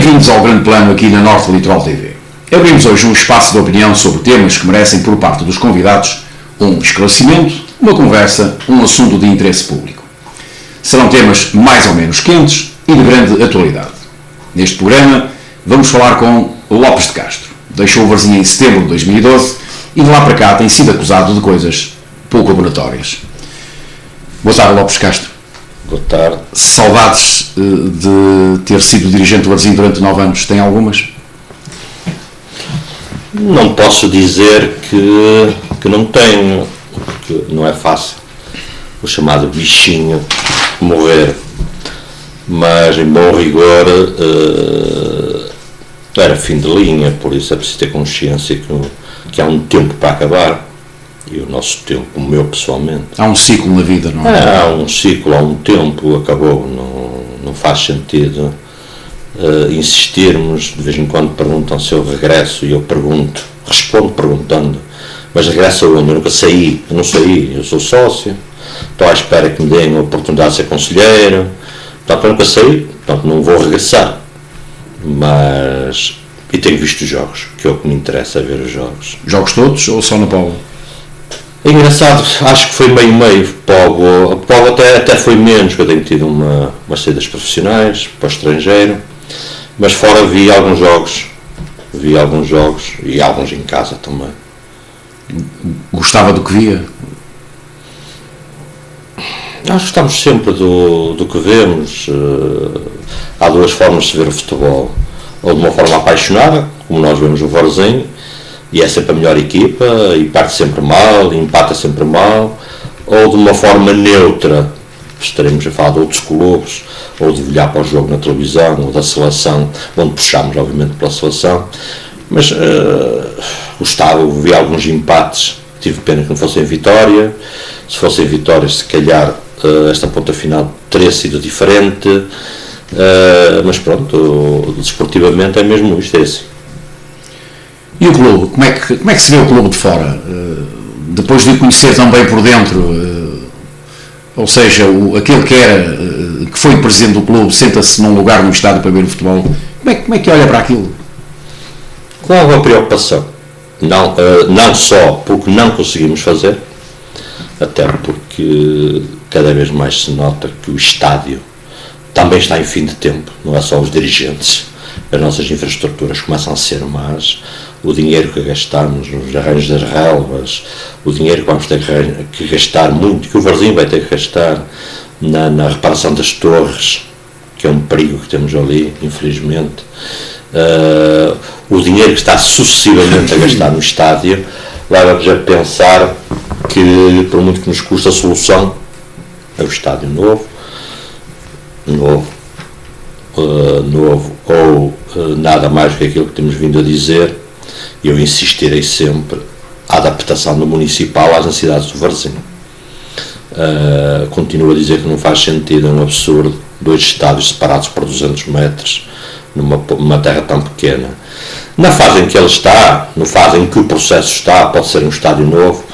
Bem-vindos ao Grande Plano aqui na Norte Litoral TV. Abrimos hoje um espaço de opinião sobre temas que merecem por parte dos convidados um esclarecimento, uma conversa, um assunto de interesse público. Serão temas mais ou menos quentes e de grande atualidade. Neste programa vamos falar com Lopes de Castro. Deixou o Varzim em setembro de 2012 e de lá para cá tem sido acusado de coisas pouco abonatórias. Boa tarde, Lopes de Castro. Boa tarde. Saudades de ter sido dirigente do Varzim durante 9 anos? Tem algumas? Não posso dizer que não tenho, porque não é fácil o chamado bichinho morrer, mas em bom rigor era fim de linha, por isso é preciso ter consciência que há um tempo para acabar. E o nosso tempo, o meu pessoalmente. Há um ciclo na vida, não é? Há um ciclo, há um tempo, acabou. Não faz sentido insistirmos. De vez em quando perguntam se eu regresso e eu respondo perguntando, mas regresso aonde? Eu nunca saí, eu não saí, eu sou sócio, estou à espera que me deem a oportunidade de ser conselheiro, portanto eu nunca saí, portanto não vou regressar. E tenho visto jogos, que é o que me interessa, ver os jogos. Jogos todos ou só no Póvoa? É engraçado, acho que foi meio Póvoa. Póvoa até foi menos, que eu tenho tido umas saídas profissionais para o estrangeiro, mas fora vi alguns jogos e alguns em casa também. Gostava do que via? Nós gostamos sempre do que vemos. Há duas formas de ver o futebol, ou de uma forma apaixonada, como nós vemos o Varzim, e é sempre a melhor equipa, e parte sempre mal, e empata sempre mal, ou de uma forma neutra, estaremos a falar de outros clubes, ou de olhar para o jogo na televisão, ou da seleção, onde puxamos obviamente pela seleção, mas gostava, vi alguns empates, tive pena que não fossem vitória, se fossem vitórias se calhar esta ponta final teria sido diferente, mas pronto, desportivamente é mesmo isto, é assim. E o clube? Como é que se vê o clube de fora? Depois de o conhecer tão bem por dentro, ou seja, aquele que foi presidente do clube, senta-se num lugar no estádio para ver o futebol, como é que olha para aquilo? Com alguma preocupação. Não só porque não conseguimos fazer, até porque cada vez mais se nota que o estádio também está em fim de tempo, não é só os dirigentes. As nossas infraestruturas começam a ser más, o dinheiro que gastamos nos arranjos das relvas, o dinheiro que vamos ter que gastar muito, que o Varzim vai ter que gastar na reparação das torres, que é um perigo que temos ali, infelizmente, o dinheiro que está sucessivamente a gastar no estádio, leva-nos a pensar que, por muito que nos custa, a solução é o estádio novo ou nada mais do que aquilo que temos vindo a dizer. Eu insistirei sempre a adaptação do municipal às necessidades do Varzim. Continuo a dizer que não faz sentido, é um absurdo, 2 estádios separados por 200 metros numa terra tão pequena. Na fase em que ele está, na fase em que o processo está, pode ser um estádio novo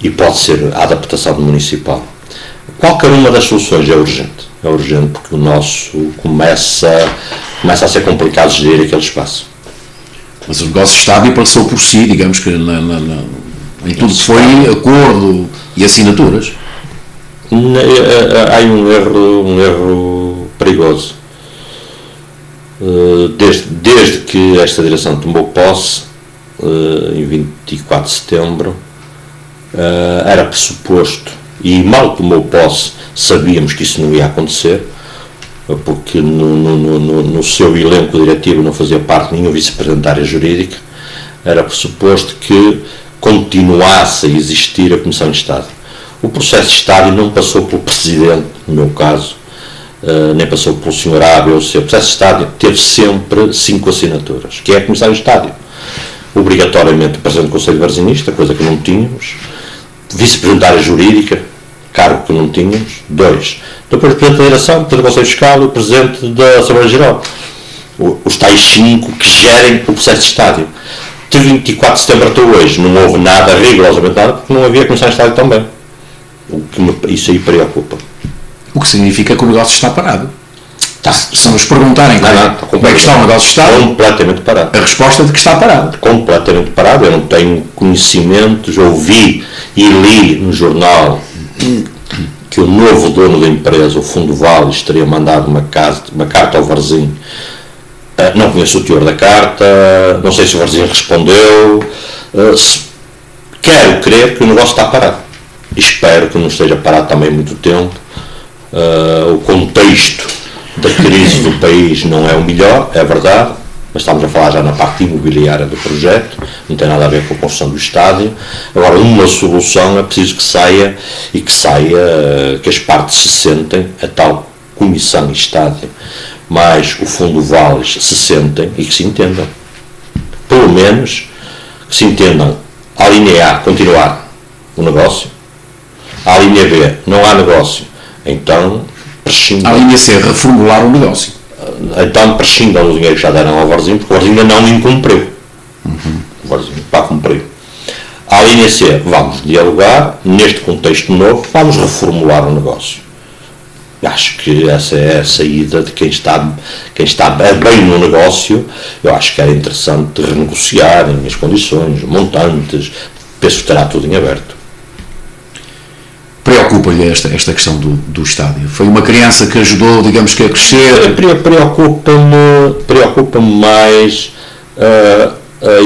e pode ser a adaptação do municipal. Qualquer uma das soluções é urgente porque o nosso começa a ser complicado gerir aquele espaço. Mas o negócio de estádio passou por si, digamos que em tudo que foi acordo e assinaturas. Há um erro perigoso. Desde que esta direção tomou posse, em 24 de setembro, era pressuposto, e mal tomou posse sabíamos que isso não ia acontecer, porque no seu elenco diretivo não fazia parte nenhum vice-presidente da área jurídica, era pressuposto que continuasse a existir a Comissão de Estádio. O processo de estádio não passou pelo Presidente, no meu caso, nem passou pelo Sr. A, B ou C. O processo de estádio teve sempre 5 assinaturas, que é a Comissão de Estádio. Obrigatoriamente o Presidente do Conselho Varzinista, coisa que não tínhamos, Vice-Presidente da área jurídica, cargo que não tínhamos, 2. Depois o Presidente da Direção, o Presidente do Conselho Fiscal e o Presidente da Assembleia Geral. Os tais 5 que gerem o processo de estádio. De 24 de setembro até hoje não houve nada, rigorosamente nada, porque não havia comissão de estádio também. Isso aí preocupa. O que significa que o negócio está parado. Se nos perguntarem como é que está o negócio de Estado, completamente parado. A resposta é de que está parado. Completamente parado. Eu não tenho conhecimentos, ouvi e li no jornal que o novo dono da empresa, o Fundo Vales, teria mandado uma carta ao Varzim. Não conheço o teor da carta, não sei se o Varzim respondeu. Quero crer que o negócio está parado. Espero que não esteja parado também muito tempo. O contexto da crise do país não é o melhor, é verdade, mas estamos a falar já na parte imobiliária do projeto, não tem nada a ver com a construção do estádio. Agora, uma solução é preciso que saia, que as partes se sentem, a tal comissão e estádio, mas o Fundo Vales se sentem e que se entendam. Pelo menos que se entendam a linha A, continuar o negócio, a linha B, não há negócio, então prescindam. A linha C, reformular o negócio. Então prescindam do dinheiro que já deram ao Varzim, porque o Varzim ainda não incumpriu. O Varzim está a cumprir. A linha C, vamos dialogar, neste contexto novo, vamos reformular o negócio. Acho que essa é a saída de quem está bem no negócio. Eu acho que era interessante renegociarem as condições, montantes, penso que estará tudo em aberto. Preocupa-lhe esta questão do estádio? Foi uma criança que ajudou, digamos que, a crescer? Preocupa-me mais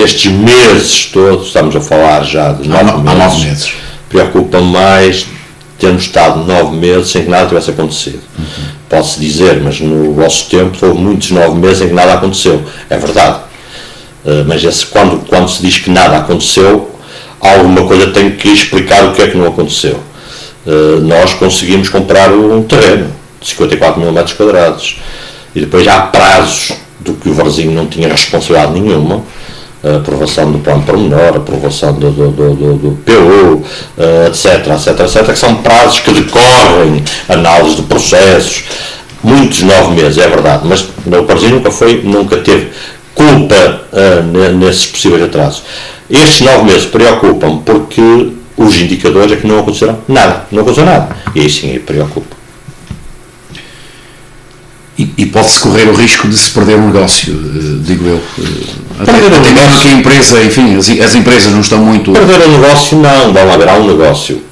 estes meses todos, estamos a falar já de 9 meses. Preocupa-me mais termos estado 9 meses sem que nada tivesse acontecido. Pode-se dizer, mas no vosso tempo houve muitos 9 meses em que nada aconteceu. É verdade. Mas quando se diz que nada aconteceu, alguma coisa tem que explicar o que é que não aconteceu. Nós conseguimos comprar um terreno de 54 mil metros quadrados e depois há prazos do que o Varzim não tinha responsabilidade nenhuma, a aprovação do plano pormenor, a aprovação do PU, etc, que são prazos que decorrem, análise de processos, muitos 9 meses, é verdade, mas o Varzim nunca teve culpa nesses possíveis atrasos. Estes 9 meses preocupam-me porque os indicadores é que não aconteceram nada, não aconteceu nada, e aí sim preocupa. E pode-se correr o risco de se perder o negócio, digo eu. Até mesmo que a empresa, enfim, as empresas não estão muito... Perder o negócio não, há um negócio.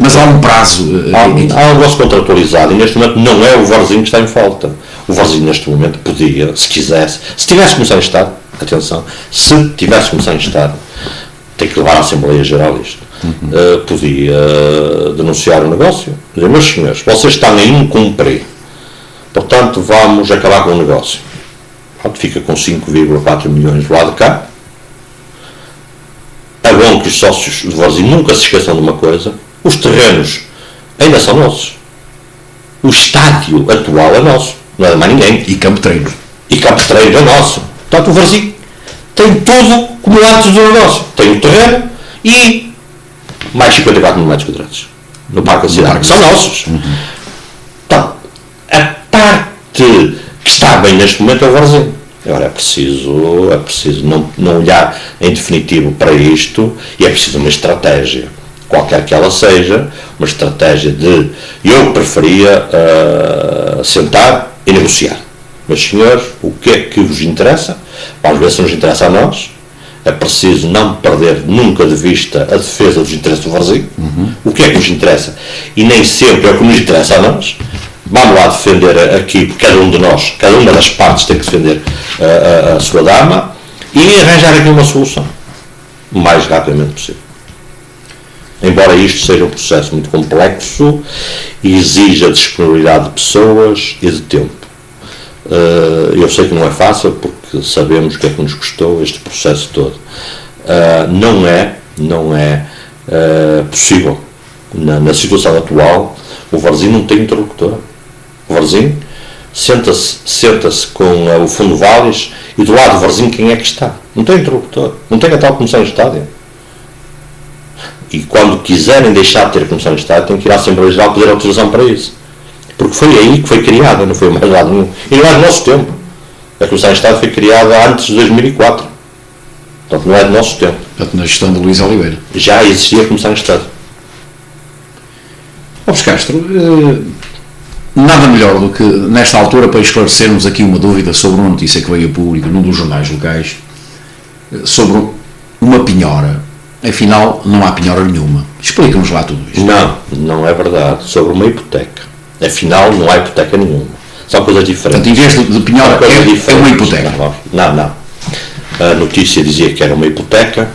Mas há um prazo. Há um negócio contratualizado e neste momento não é o Varzim que está em falta. O Varzim neste momento podia, se quisesse, se tivesse começado em Estado, atenção, se tivesse começado em Estado, tem que levar à Assembleia Geral isto. Podia denunciar o negócio, dizer, meus senhores, vocês estão a incumprir, portanto vamos acabar com o negócio. Fica com 5,4 milhões do lado de cá. É bom que os sócios do Varzim nunca se esqueçam de uma coisa: os terrenos ainda são nossos, o estádio atual é nosso, não é de mais ninguém, e campo de treino é nosso. Portanto o Varzim tem tudo como antes do negócio, tem o terreno e mais 54 mil metros quadrados no Parque da Cidade, que são nossos. Então, a parte que está bem neste momento é o Varzim. Agora é preciso não olhar em definitivo para isto, e é preciso uma estratégia, qualquer que ela seja, uma estratégia de, eu preferia sentar e negociar. Meus senhores, o que é que vos interessa? Vamos ver se nos interessa a nós. É preciso não perder nunca de vista a defesa dos interesses do Varzim. O que é que nos interessa? E nem sempre é o que nos interessa a nós. Vamos lá defender aqui, porque cada um de nós, cada uma das partes tem que defender a sua dama e arranjar aqui uma solução o mais rapidamente possível. Embora isto seja um processo muito complexo e exija disponibilidade de pessoas e de tempo. Eu sei que não é fácil, porque sabemos o que é que nos custou este processo todo. Não é possível. Na situação atual, o Varzim não tem interlocutor. O Varzim senta-se com o Fundo Vales e do lado do Varzim quem é que está? Não tem interlocutor. Não tem a tal comissão de estádio. E quando quiserem deixar de ter a comissão de estádio, têm que ir à Assembleia Geral pedir autorização para isso. Porque foi aí que foi criada, não foi mais lado nenhum. E não é do nosso tempo. A Comissão de Estado foi criada antes de 2004. Portanto, não é do nosso tempo. Portanto, na gestão de Luís Oliveira. Já existia a Comissão de Estado. Castro, nada melhor do que, nesta altura, para esclarecermos aqui uma dúvida sobre uma notícia que veio a público num dos jornais locais, sobre uma penhora. Afinal, não há penhora nenhuma. Explica-nos lá tudo isto. Não é verdade. Sobre uma hipoteca. Afinal, não há hipoteca nenhuma. São coisas diferentes. Portanto, em vez de penhora, é uma hipoteca. Não. A notícia dizia que era uma hipoteca.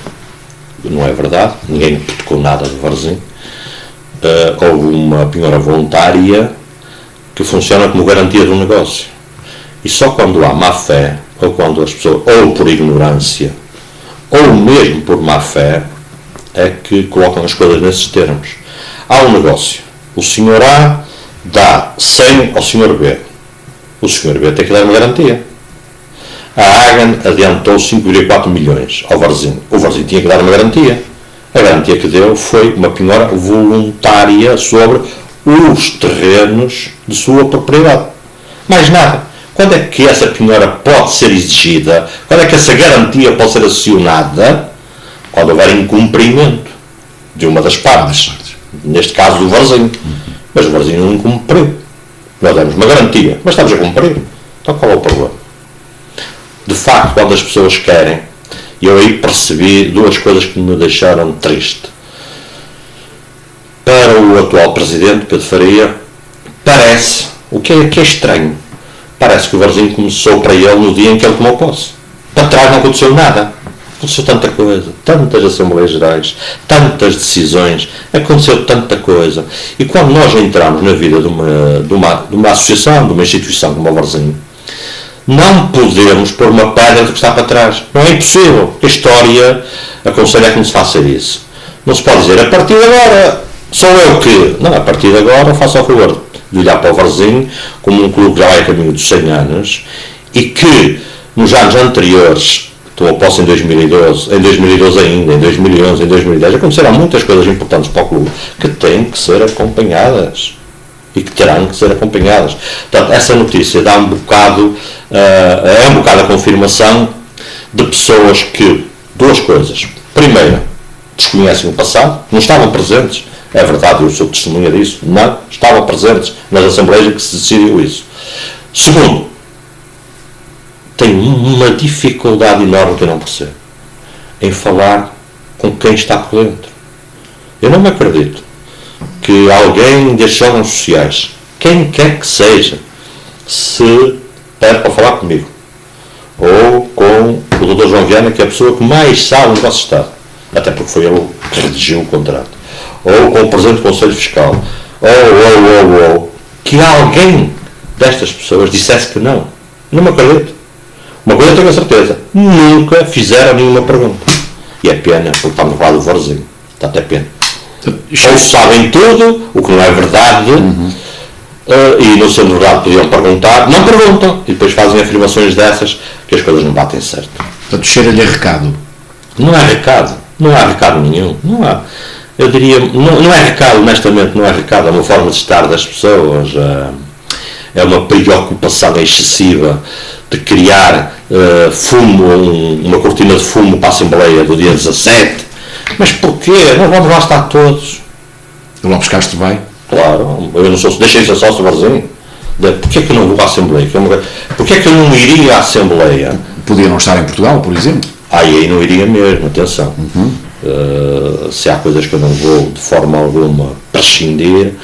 Não é verdade. Ninguém hipotecou nada do Varzim. Houve uma penhora voluntária que funciona como garantia de um negócio. E só quando há má fé, ou quando as pessoas, ou por ignorância, ou mesmo por má fé, é que colocam as coisas nesses termos. Há um negócio. O senhor A dá 100 ao senhor B. O senhor B tem que dar uma garantia. A Hagen adiantou 5,4 milhões ao Varzim. O Varzim tinha que dar uma garantia. A garantia que deu foi uma penhora voluntária sobre os terrenos de sua propriedade. Mais nada. Quando é que essa penhora pode ser exigida? Quando é que essa garantia pode ser acionada? Quando houver incumprimento de uma das partes. Neste caso do Varzim. Mas o Varzim não cumpriu. Nós demos uma garantia, mas estamos a cumprir. Então qual é o problema? De facto, quando as pessoas querem, eu aí percebi duas coisas que me deixaram triste. Para o atual presidente, Pedro Faria, parece, o que é estranho, parece que o Varzim começou para ele no dia em que ele tomou posse. Para trás não aconteceu nada. Aconteceu tanta coisa, tantas Assembleias Gerais, tantas decisões, aconteceu tanta coisa. E quando nós entramos na vida de uma associação, de uma instituição como o Varzim, não podemos pôr uma pedra do que está para trás. Não é impossível. A história aconselha que não se faça isso. Não se pode dizer, a partir de agora, sou eu que... Não, a partir de agora, faça o favor de olhar para o Varzim como um clube que já vai a caminho dos 100 anos e que, nos anos anteriores, tomou posse em 2012 ainda, em 2011, em 2010, aconteceram muitas coisas importantes para o clube que têm que ser acompanhadas. E que terão que ser acompanhadas. Portanto, essa notícia dá um bocado a confirmação de pessoas que, duas coisas. Primeira, desconhecem o passado, não estavam presentes, é verdade, eu sou testemunha disso, não estavam presentes nas assembleias em que se decidiu isso. Segundo, tem uma dificuldade enorme que eu não percebo, em falar com quem está por dentro. Eu não me acredito que alguém destes órgãos sociais, quem quer que seja, se pede para falar comigo, ou com o Dr. João Viana, que é a pessoa que mais sabe do nosso Estado, até porque foi ele que redigiu o contrato, ou com o Presidente do Conselho Fiscal, ou que alguém destas pessoas dissesse que não. Não me acredito. Uma coisa eu tenho a certeza, nunca fizeram nenhuma pergunta. E é pena, porque estamos a falar do Varzim. Está até pena. Ou sabem tudo, o que não é verdade, e não sendo verdade podiam perguntar, não perguntam, e depois fazem afirmações dessas que as coisas não batem certo. Portanto, cheira-lhe a recado. Não há recado nenhum, não há. Eu diria, não é recado, honestamente, não é recado, é uma forma de estar das pessoas, é uma preocupação excessiva de criar fumo, uma cortina de fumo para a Assembleia do dia 17. Mas porquê? Não vamos lá estar todos. O Lopes Castro vai? Claro, eu não sou, deixei ser sócio do Varzim. Porquê que eu não vou à Assembleia? Porquê que eu não iria à Assembleia? Podia não estar em Portugal, por exemplo? Aí não iria mesmo, atenção. Se há coisas que eu não vou de forma alguma prescindir,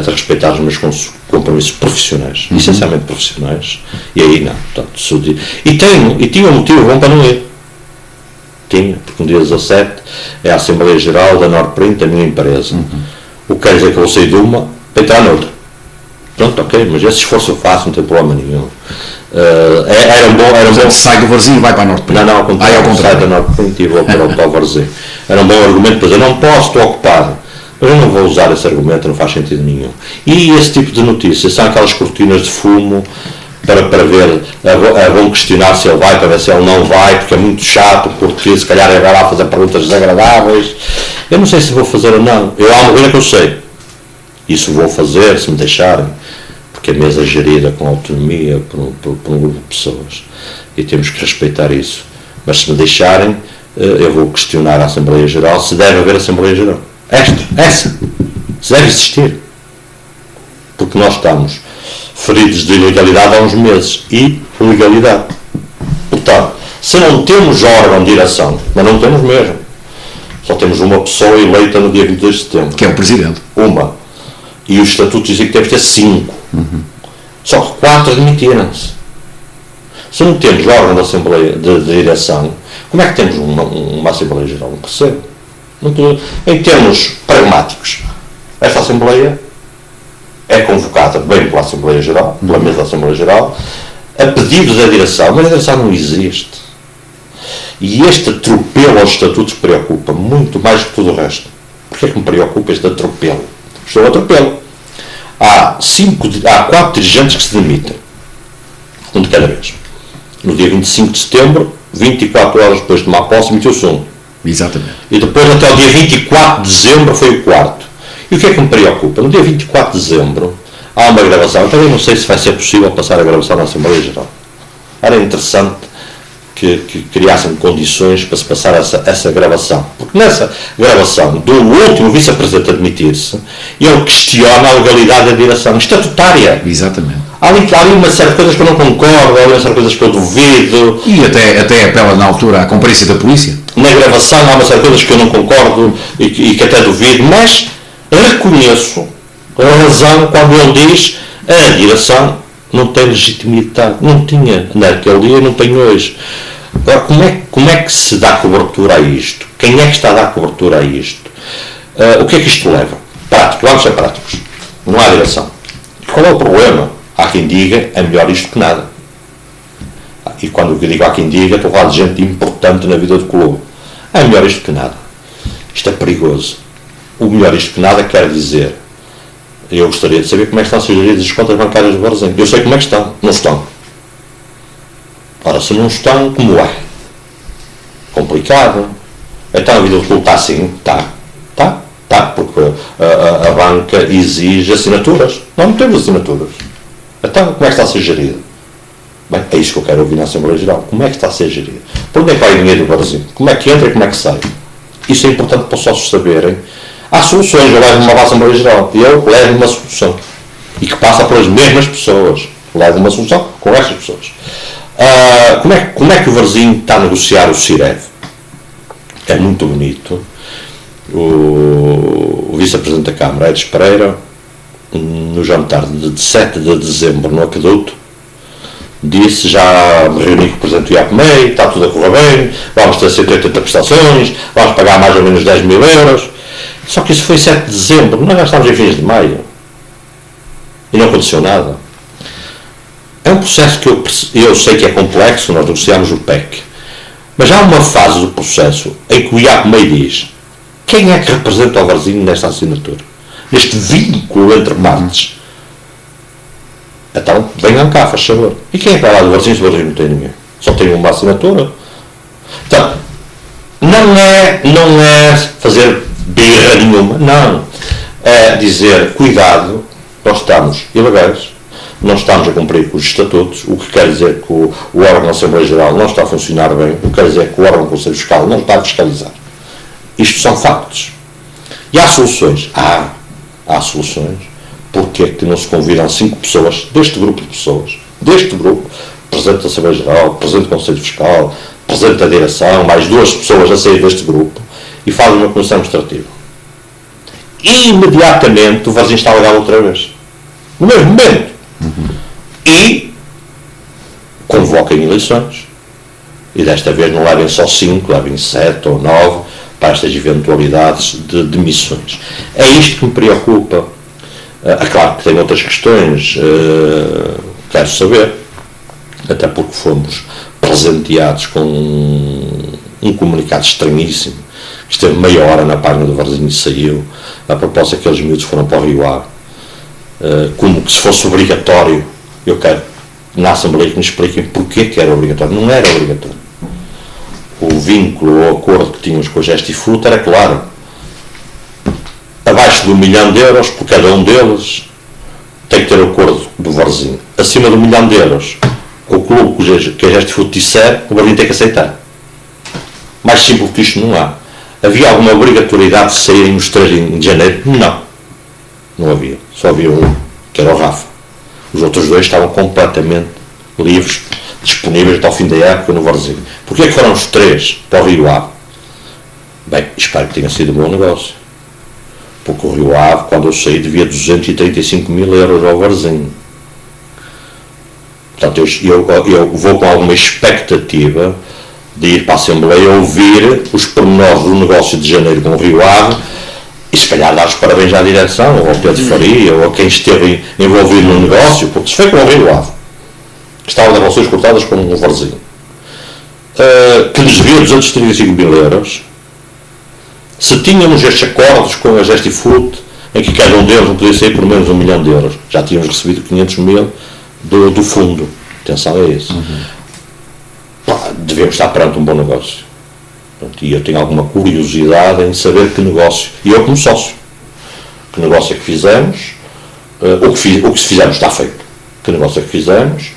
de respeitar os meus compromissos profissionais, essencialmente profissionais, e aí não. Portanto, e tinha um motivo bom para não ir. Porque no dia 17 é a Assembleia Geral da Norprint, a minha empresa. O que quer dizer que eu vou sair de uma para entrar noutra. Pronto, ok, mas esse esforço eu faço, não tem problema nenhum. Era um bom. Sai do Varzim e vai para a Norprint. Não, ao contrário. Sai da Norprint e vou para o Varzim. Era um bom argumento para dizer, não posso, estou ocupado. Mas eu não vou usar esse argumento, não faz sentido nenhum. E esse tipo de notícias, são aquelas cortinas de fumo para ver, é bom questionar se ele vai, para ver se ele não vai, porque é muito chato, porque se calhar ele vai lá fazer perguntas desagradáveis. Eu não sei se vou fazer ou não. Há uma coisa que eu sei. Isso vou fazer, se me deixarem, porque a mesa é gerida com autonomia por um grupo de pessoas. E temos que respeitar isso. Mas se me deixarem, eu vou questionar a Assembleia Geral se deve haver Assembleia Geral. Essa. Se deve existir. Porque nós estamos feridos de ilegalidade há uns meses. E legalidade. Portanto, se não temos órgão de direção, mas não temos mesmo, só temos uma pessoa eleita no dia 22 de setembro. Que é o Presidente. Uma. E os estatutos dizem que deve ter 5. Só que 4 admitiram-se. Se não temos órgão de Assembleia de direção, como é que temos uma Assembleia Geral? Não percebo. Em termos pragmáticos, esta Assembleia é convocada bem pela Assembleia Geral, pela mesa da Assembleia Geral, a pedido da direção, mas a direção não existe. E este atropelo aos estatutos preocupa muito mais que tudo o resto. Porquê é que me preocupa este atropelo? Estou a atropelo. Há 4 dirigentes que se demitem. Um de cada vez. No dia 25 de setembro, 24 horas depois de tomar posse, emitiu-se um. Exatamente. E depois, até o dia 24 de dezembro, foi o 4º. E o que é que me preocupa? No dia 24 de dezembro, há uma gravação. Eu também não sei se vai ser possível passar a gravação na Assembleia Geral. Era interessante que criassem condições para se passar essa gravação. Porque nessa gravação do último vice-presidente a admitir-se, ele questiona a legalidade da direção estatutária. Exatamente. Há ali uma série de coisas que eu não concordo, há uma série de coisas que eu duvido. E até apela na altura à comparência da polícia. Na gravação há uma série de coisas que eu não concordo e que até duvido, mas reconheço a razão quando ele diz a direção não tem legitimidade. Não tinha naquele dia e não tem hoje. Agora, como é que se dá cobertura a isto? Quem é que está a dar cobertura a isto? O que é que isto leva? Prático, vamos ser práticos. Não há direção. Qual é o problema? Há quem diga, é melhor isto que nada. E quando eu digo há quem diga, estou a falar de gente importante na vida do clube. É melhor isto que nada. Isto é perigoso. O melhor isto que nada quer dizer, eu gostaria de saber como é que estão a ser geridas as contas bancárias do Varzim. Eu sei como é que estão. Não estão. Ora, se não estão, como é? Complicado. Então a vida do clube está assim? Está, porque a banca exige assinaturas. Nós não temos assinaturas. Então, como é que está a ser gerido? Bem, é isso que eu quero ouvir na Assembleia Geral. Como é que está a ser gerido? Por onde é que vai o dinheiro do Brasil? Como é que entra e como é que sai? Isso é importante para os sócios saberem. Há soluções. Eu levo uma Assembleia Geral e eu levo uma solução. E que passa pelas mesmas pessoas. Levo uma solução com essas pessoas. Como é que o Varzinho está a negociar o CIREV? É muito bonito. O vice-presidente da Câmara, Edson Pereira, no jantar de 7 de dezembro no Aqueduto, disse, já me reuni com o presidente do IAPMEI, está tudo a correr bem, vamos ter 180 prestações, vamos pagar mais ou menos 10 mil euros. Só que isso foi 7 de dezembro, nós já estamos em fins de maio. E não aconteceu nada. É um processo que eu sei que é complexo, nós negociamos o PEC. Mas há uma fase do processo em que o IAPMEI diz: quem é que representa o Varzinho nesta assinatura? Neste vínculo entre partes? Então, venham cá, faz favor. E quem é que vai lá do Varzinho se o Varzinho não tem ninguém? Só tem uma assinatura? Então, não é fazer birra nenhuma, não. É dizer, cuidado, nós estamos ilegais, não estamos a cumprir com os estatutos, o que quer dizer que o órgão da Assembleia Geral não está a funcionar bem, o que quer dizer que o órgão do Conselho Fiscal não está a fiscalizar. Isto são factos. E há soluções? Há soluções. Porquê que não se convidam 5 pessoas deste grupo de pessoas, deste grupo, Presidente da Assembleia Geral, Presidente do Conselho Fiscal, Presidente da Direção, mais 2 pessoas a sair deste grupo, e fazem uma comissão administrativa? E imediatamente o Varzinho está legal outra vez. No mesmo momento. E convoquem eleições. E desta vez não levem só 5, levem 7 ou 9 para estas eventualidades de demissões. É isto que me preocupa. Claro que tem outras questões, quero saber, até porque fomos presenteados com um comunicado estranhíssimo, que esteve meia hora na página do Varzinho e saiu, a propósito que aqueles miúdos foram para o Rio Ave, como que se fosse obrigatório. Eu quero na Assembleia que me expliquem porquê que era obrigatório. Não era obrigatório. O vínculo ou acordo que tínhamos com a Gestifruta era claro. Abaixo de 1 milhão de euros por cada um deles tem que ter o acordo do Varzinho. Acima de 1 milhão de euros, o clube que a Gestifruta disser, o Varzinho tem que aceitar. Mais simples que isto não há. Havia alguma obrigatoriedade de saírem os 3 de janeiro? Não havia. Só havia um, que era o Rafa. Os outros 2 estavam completamente livres, disponíveis até ao fim da época no Varzim. Porquê que foram os 3 para o Rio Ave? Bem, espero que tenha sido um bom negócio. Porque o Rio Ave, quando eu saí, devia 235 mil euros ao Varzim. Portanto, eu vou com alguma expectativa de ir para a Assembleia ouvir os pormenores do negócio de janeiro com o Rio Ave e se calhar dar os parabéns à direção, ou ao Pedro Faria, ou a quem esteve envolvido no negócio, porque se foi com o Rio Ave, que estava de relações cortadas com o Varzim, que nos devia 235 mil euros, se tínhamos estes acordos com a Gestifute, em que cada um deles não podia sair por menos 1 milhão de euros, já tínhamos recebido 500 mil do fundo. Atenção a isso. Devemos estar perante um bom negócio. E eu tenho alguma curiosidade em saber que negócio, e eu como sócio, que negócio é que fizemos, o que fizemos está feito, que negócio é que fizemos,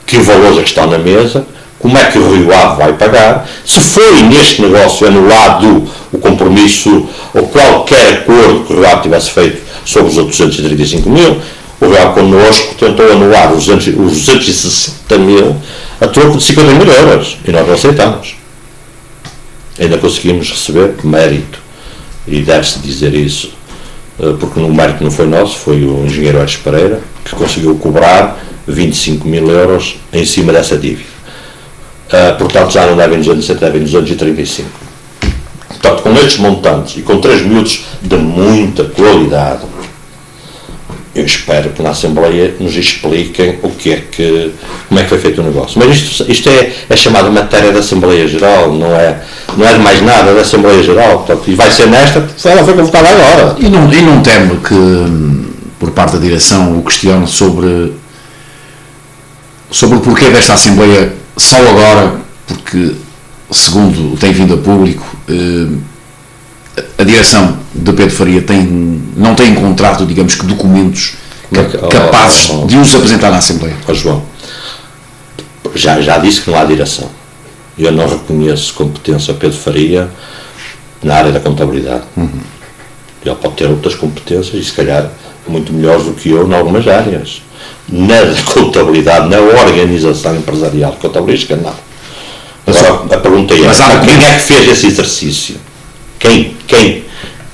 que valores é que estão na mesa, como é que o Rio Ave vai pagar, se foi neste negócio anulado o compromisso ou qualquer acordo que o Rio Ave tivesse feito sobre os outros 235 mil, o Rio Ave connosco tentou anular os 260 mil a troco de 50 mil euros e nós não aceitamos. Ainda conseguimos receber mérito, e deve-se dizer isso, porque o mérito não foi nosso, foi o engenheiro Aires Pereira, que conseguiu cobrar 25 mil euros em cima dessa dívida. Portanto, já não devem 260, devem 235. Portanto, com estes montantes e com 3 miúdos de muita qualidade, eu espero que na Assembleia nos expliquem como é que foi feito o negócio. Mas isto é chamada matéria da Assembleia Geral, não é de mais nada, da Assembleia Geral. Portanto, e vai ser nesta, ela foi convocada agora. E não teme que, por parte da direção, o questione sobre o porquê desta Assembleia só agora, porque, segundo tem vindo a público, a direção de Pedro Faria não tem encontrado, digamos que, documentos capazes de os apresentar na Assembleia. João, já disse que não há direção. Eu não reconheço competência a Pedro Faria na área da contabilidade. Ele pode ter outras competências e, se calhar, muito melhores do que eu em algumas áreas. Na contabilidade, na organização empresarial contabilística, não. Agora, a pergunta é: quem é que fez esse exercício? Quem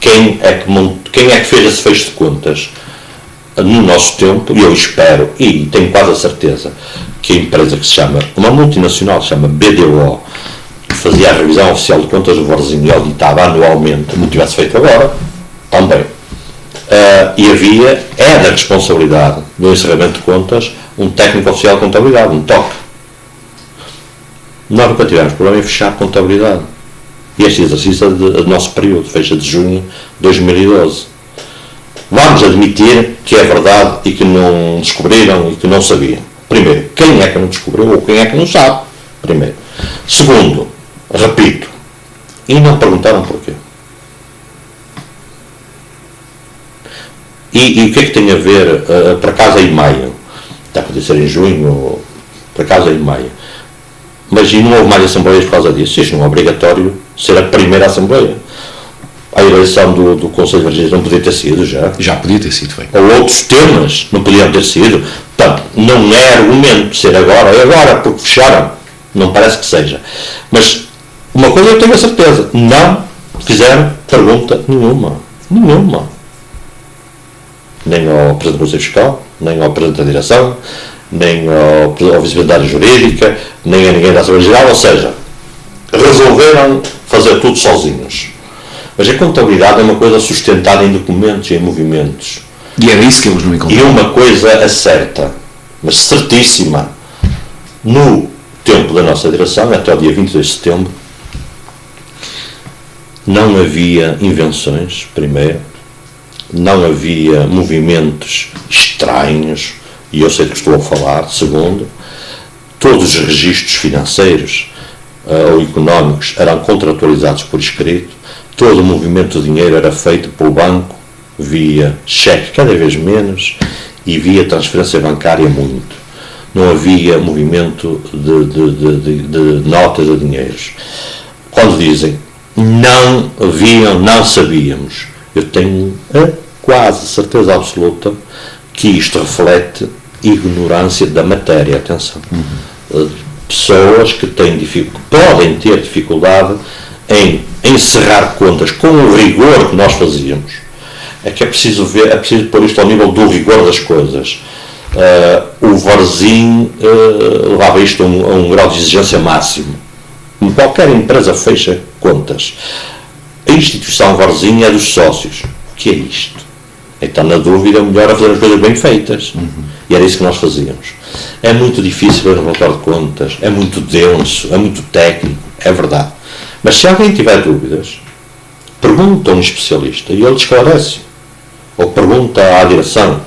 é que fez esse fecho de contas? No nosso tempo, eu espero, e tenho quase a certeza, que a empresa que se chama, uma multinacional, se chama BDO, que fazia a revisão oficial de contas do Varzim e auditava anualmente, não tivesse feito agora, também. E é da responsabilidade do encerramento de contas, um técnico oficial de contabilidade, um TOC. Nós nunca tivemos problema em fechar contabilidade. E este exercício é do nosso período, fecha de junho de 2012. Vamos admitir que é verdade e que não descobriram e que não sabiam. Primeiro, quem é que não descobriu ou quem é que não sabe? Primeiro. Segundo, repito, e não perguntaram porquê. E o que é que tem a ver, para casa em maio? Está a poder ser em junho, ou para casa em maio. Mas e não houve mais assembleias por causa disso? Isto não é obrigatório ser a primeira assembleia. A eleição do Conselho de Varginhas não podia ter sido já. Já podia ter sido feito. Ou outros temas não podiam ter sido. Portanto, não é argumento ser agora, é agora, porque fecharam. Não parece que seja. Mas uma coisa eu tenho a certeza, não fizeram pergunta nenhuma. Nenhuma. Nem ao Presidente do Conselho Fiscal, nem ao Presidente da Direção, nem ao Vice-Presidente da área Jurídica, nem a ninguém da Assembleia Geral, ou seja, resolveram fazer tudo sozinhos. Mas a contabilidade é uma coisa sustentada em documentos e em movimentos. E era isso que eles não encontraram. E uma coisa é certa, mas certíssima, no tempo da nossa direção, até o dia 22 de setembro, não havia invenções, primeiro, não havia movimentos estranhos, e eu sei do que estou a falar, segundo, todos os registros financeiros ou económicos eram contratualizados por escrito, todo o movimento de dinheiro era feito pelo banco via cheque cada vez menos e via transferência bancária muito. Não havia movimento de notas de dinheiros. Quando dizem não haviam, não sabíamos, eu tenho a quase certeza absoluta que isto reflete ignorância da matéria, atenção. Pessoas que podem ter dificuldade em encerrar contas com o rigor que nós fazíamos. É que é preciso pôr isto ao nível do rigor das coisas. O Varzim levava isto a um grau de exigência máximo. Qualquer empresa fecha contas. A instituição Varzim é dos sócios. O que é isto? Então, na dúvida, é melhor fazer as coisas bem feitas. E era isso que nós fazíamos. É muito difícil ver um relatório de contas, é muito denso, é muito técnico, é verdade. Mas se alguém tiver dúvidas, pergunta a um especialista e ele esclarece. Ou pergunta à direção.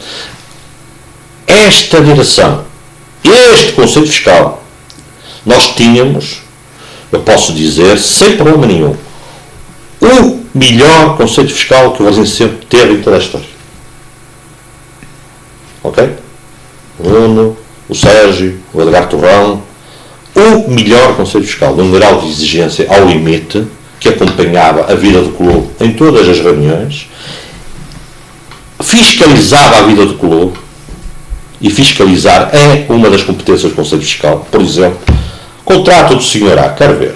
Esta direção, este Conselho Fiscal, nós tínhamos, eu posso dizer, sem problema nenhum, o melhor Conselho Fiscal que o Varzim sempre teve em toda a história. Ok? O Nuno, o Sérgio, o Edgar Torrão, o melhor Conselho Fiscal, de um grau de exigência ao limite, que acompanhava a vida do clube em todas as reuniões, fiscalizava a vida do clube, e fiscalizar é uma das competências do Conselho Fiscal. Por exemplo, contrato do senhor A, quero ver.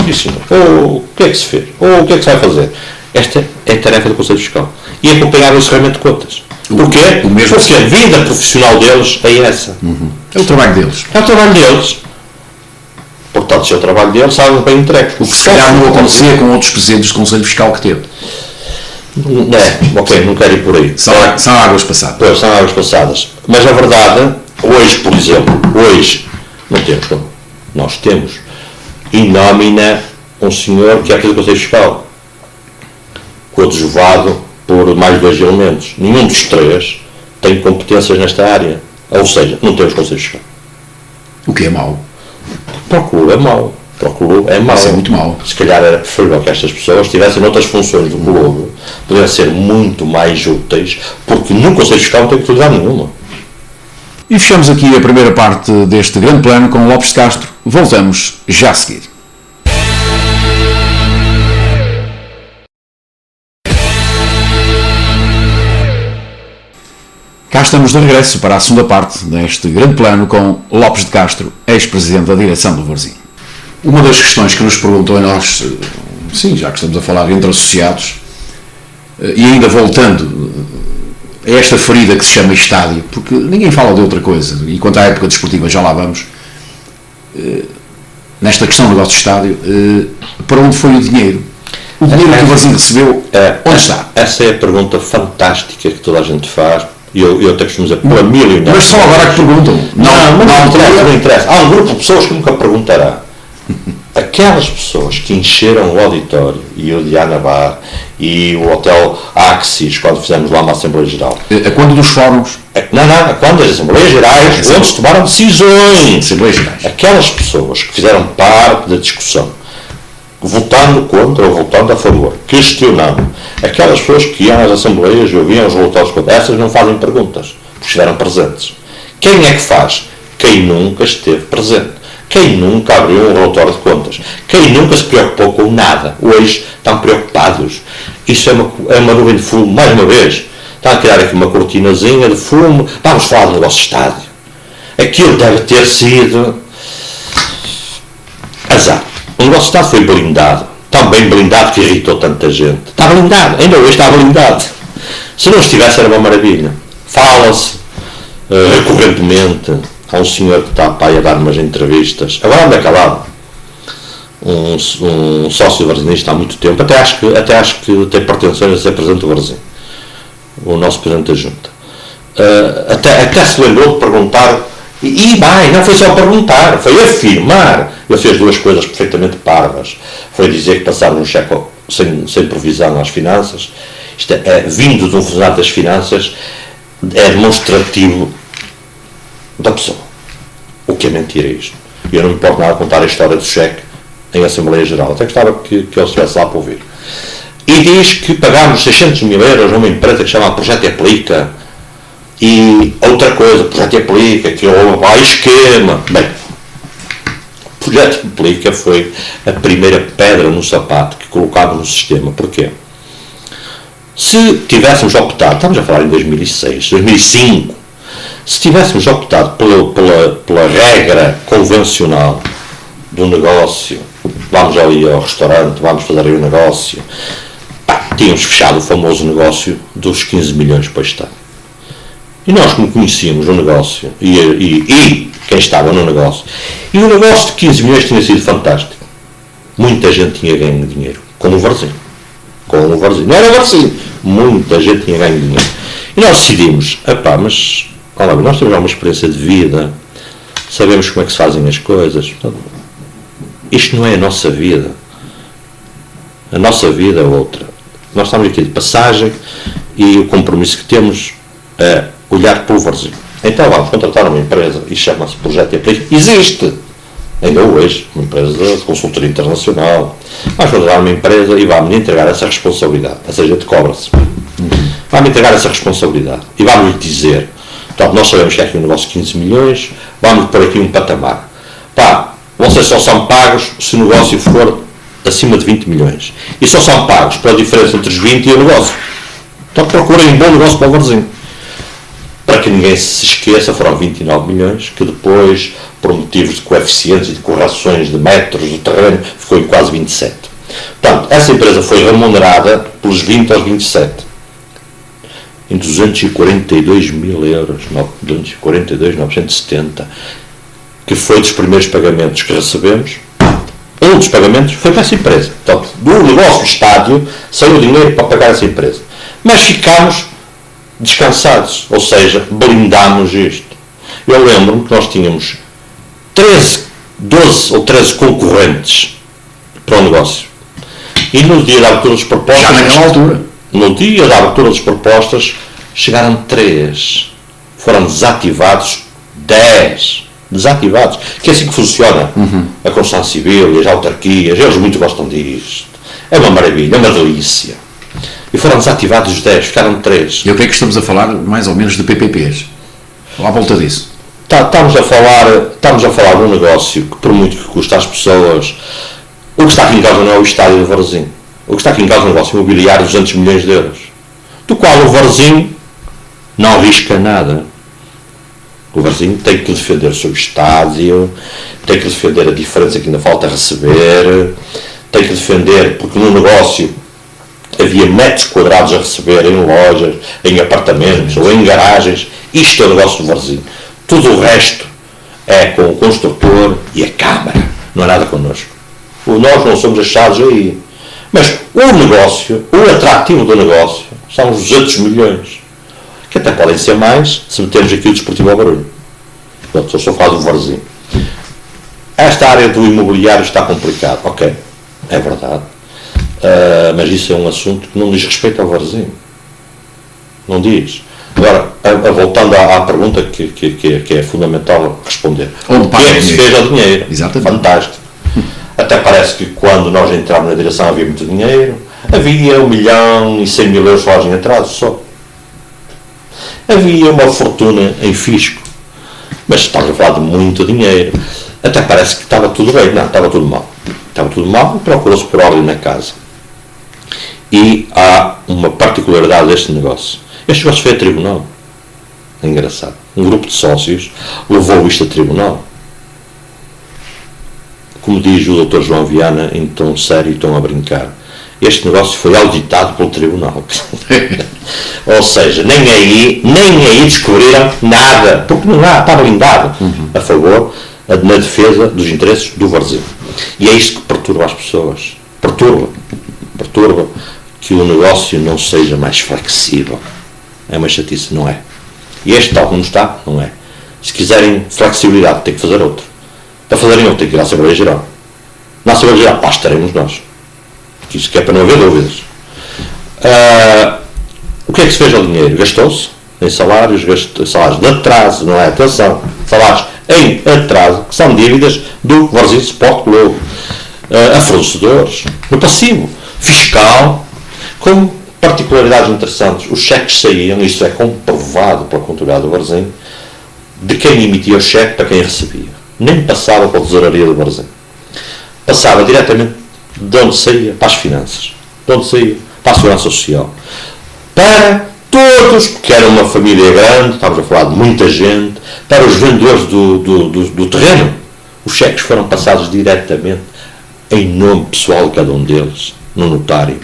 E senhor, o que é que se fez? O que é que se vai fazer? Esta é a tarefa do Conselho Fiscal. E acompanhar o encerramento de contas. Porquê? Porque a vida profissional deles é essa. É o trabalho deles. É o trabalho deles. Portanto, se é o trabalho deles, sabem bem entregue. O que se calhar não acontecia com outros presidentes do Conselho Fiscal que teve. Ok, não quero ir por aí. São águas passadas. Pois, são águas passadas. Mas a verdade, hoje, por exemplo, não temos como. Nós temos em nómina um senhor que é aquele do Conselho Fiscal, coadjuvado por mais 2 elementos. Nenhum dos 3 tem competências nesta área. Ou seja, não temos Conselho Fiscal. O que é mau? Para o clube é mau. Isso é muito mau. Se calhar era preferível que estas pessoas tivessem outras funções do clube, poderiam ser muito mais úteis, porque no Conselho Fiscal não tem utilidade nenhuma. E fechamos aqui a primeira parte deste grande plano com Lopes de Castro. Voltamos já a seguir. Cá estamos de regresso para a segunda parte deste grande plano com Lopes de Castro, ex-presidente da direção do Varzim. Uma das questões que nos perguntou a nós, sim, já que estamos a falar entre associados, e ainda voltando a esta ferida que se chama estádio, porque ninguém fala de outra coisa, e quanto à época desportiva já lá vamos, nesta questão do negócio de estádio, para onde foi o dinheiro? O dinheiro que o Varzim recebeu, onde está? Essa é a pergunta fantástica que toda a gente faz. Eu até costumo dizer, pela milionária. Mas só agora que perguntam. Não interessa. Há um grupo de pessoas que nunca perguntará. Aquelas pessoas que encheram o auditório, e o Diana Bar, e o Hotel Axis, quando fizemos lá uma Assembleia Geral. A quando dos fóruns? A quando das Assembleias Gerais, onde se tomaram decisões. Assembleias Gerais. Aquelas pessoas que fizeram parte da discussão, votando contra ou votando a favor, questionando, aquelas pessoas que iam às Assembleias e ouviam os resultados contra, essas não fazem perguntas, porque estiveram presentes. Quem é que faz? Quem nunca esteve presente. Quem nunca abriu um relatório de contas? Quem nunca se preocupou com nada? Hoje estão preocupados. Isso é uma nuvem de fumo, mais uma vez. Estão a criar aqui uma cortinazinha de fumo. Vamos falar do nosso estádio. Aquilo deve ter sido azar. O nosso estádio foi blindado. Tão bem blindado que irritou tanta gente. Está blindado. Ainda hoje está blindado. Se não estivesse era uma maravilha. Fala-se recorrentemente. Há um senhor que está a dar umas entrevistas, agora anda calado, um sócio varzinista há muito tempo, até acho que tem pretensões a ser presidente do Varzim, o nosso presidente da junta. Até se lembrou de perguntar, e bem, não foi só perguntar, foi afirmar. Ele fez 2 coisas perfeitamente parvas. Foi dizer que passaram um cheque sem provisão às finanças. Isto vindo de um funcionário das finanças, é demonstrativo da pessoa. O que é mentira isto? Eu não me importo nada contar a história do cheque em Assembleia Geral. Até gostava que ele estivesse lá para ouvir. E diz que pagámos 600 mil euros a uma empresa que se chama Projeto Aplica. E outra coisa, Projeto Aplica, que há esquema. Bem, Projeto Aplica foi a primeira pedra no sapato que colocámos no sistema. Porquê? Se tivéssemos optado, estamos a falar em 2006, 2005, Se tivéssemos optado pela regra convencional do negócio, vamos ali ao restaurante, vamos fazer aí o negócio, tínhamos fechado o famoso negócio dos 15 milhões para o Estado. E nós, como conhecíamos o negócio e quem estava no negócio, e o negócio de 15 milhões tinha sido fantástico. Muita gente tinha ganho dinheiro com o Varzim. Não era Varzim, muita gente tinha ganho dinheiro. E nós decidimos, mas olha, nós temos uma experiência de vida, sabemos como é que se fazem as coisas. Isto não é a nossa vida. A nossa vida é outra. Nós estamos aqui de passagem e o compromisso que temos é olhar para o Varzim. Então vamos contratar uma empresa e chama-se Projeto EPRI. Existe! Ainda hoje, uma empresa de consultoria internacional. Vamos contratar uma empresa e vamos entregar essa responsabilidade. Essa gente cobra-se. Vamos entregar essa responsabilidade e vamos lhe dizer, portanto, nós sabemos que é aqui um negócio de 15 milhões, vamos pôr aqui um patamar. Vocês só são pagos se o negócio for acima de 20 milhões. E só são pagos pela diferença entre os 20 e o negócio. Então procurem um bom negócio para o Varzim. Para que ninguém se esqueça, foram 29 milhões, que depois, por motivos de coeficientes e de correções de metros do terreno, ficou em quase 27. Portanto, essa empresa foi remunerada pelos 20 aos 27. Em 242 mil euros, 242.970, que foi dos primeiros pagamentos que recebemos. Um dos pagamentos foi para essa empresa. Portanto, do negócio do estádio, saiu o dinheiro para pagar essa empresa. Mas ficámos descansados, ou seja, blindámos isto. Eu lembro-me que nós tínhamos 12 ou 13 concorrentes para o negócio. E no dia da abertura das propostas... Já naquela altura. No dia da abertura das propostas, chegaram 3. Foram desativados 10. Desativados. Que é assim que funciona. A construção civil e as autarquias, eles muito gostam disto. É uma maravilha, é uma delícia. E foram desativados os 10, ficaram 3. Eu creio que estamos a falar mais ou menos de PPPs. À volta disso. Estamos a falar de um negócio que, por muito que custa às pessoas, o que está aqui em causa não é o estádio do Varzim. O que está aqui em causa é um negócio imobiliário de 200 milhões de euros. Do qual o Varzim não arrisca nada. O Varzim tem que defender o seu estádio, tem que defender a diferença que ainda falta receber, tem que defender, porque no negócio havia metros quadrados a receber em lojas, em apartamentos ou em garagens. Isto é o negócio do Varzim. Tudo o resto é com o construtor e a Câmara. Não é nada connosco. Nós não somos achados aí. Mas o negócio, o atrativo do negócio, são os 200 milhões. Que até podem ser mais se metermos aqui o Desportivo ao barulho. Portanto, só falar do Varzim. Esta área do imobiliário está complicada. Ok, é verdade. Mas isso é um assunto que não diz respeito ao Varzim. Não diz. Agora, voltando à pergunta que é fundamental responder. Onde o que é que se fez ao dinheiro? Exatamente. Fantástico. Até parece que quando nós entramos na direção havia muito dinheiro. Havia 1.100.000 euros só em atraso só. Havia uma fortuna em fisco. Mas estamos a falar de muito dinheiro. Até parece que estava tudo bem. Não, estava tudo mal. Estava tudo mal e procurou-se por ordem na casa. E há uma particularidade deste negócio. Este negócio foi a tribunal. É engraçado. Um grupo de sócios levou isto a tribunal. Como diz o Dr. João Viana, em tom sério e tom a brincar, este negócio foi auditado pelo tribunal. Ou seja, nem aí descobriram nada, porque não há, está blindado a favor, na defesa dos interesses do Varzim. E é isto que perturba as pessoas. Perturba que o negócio não seja mais flexível. É uma chatice, não é? E este, tal como está, não é. Se quiserem flexibilidade, tem que fazer outro. Para fazerem outro, tem que ir à Assembleia Geral. Na Assembleia Geral, lá estaremos nós. Porque isso que é para não haver dúvidas. O que é que se fez ao dinheiro? Gastou-se em salários de atraso, não é? Atenção, salários em atraso, que são dívidas do Varzim Sport Clube, a fornecedores, no passivo, fiscal, com particularidades interessantes. Os cheques saíam, isto é comprovado pela contabilidade do Varzim, de quem emitia o cheque para quem recebia. Nem passava pela tesouraria do Varzim. Passava diretamente de onde saía para as finanças, de onde saía para a segurança social, para todos, porque era uma família grande, estávamos a falar de muita gente, para os vendedores do terreno. Os cheques foram passados diretamente em nome pessoal de cada um deles, no notário.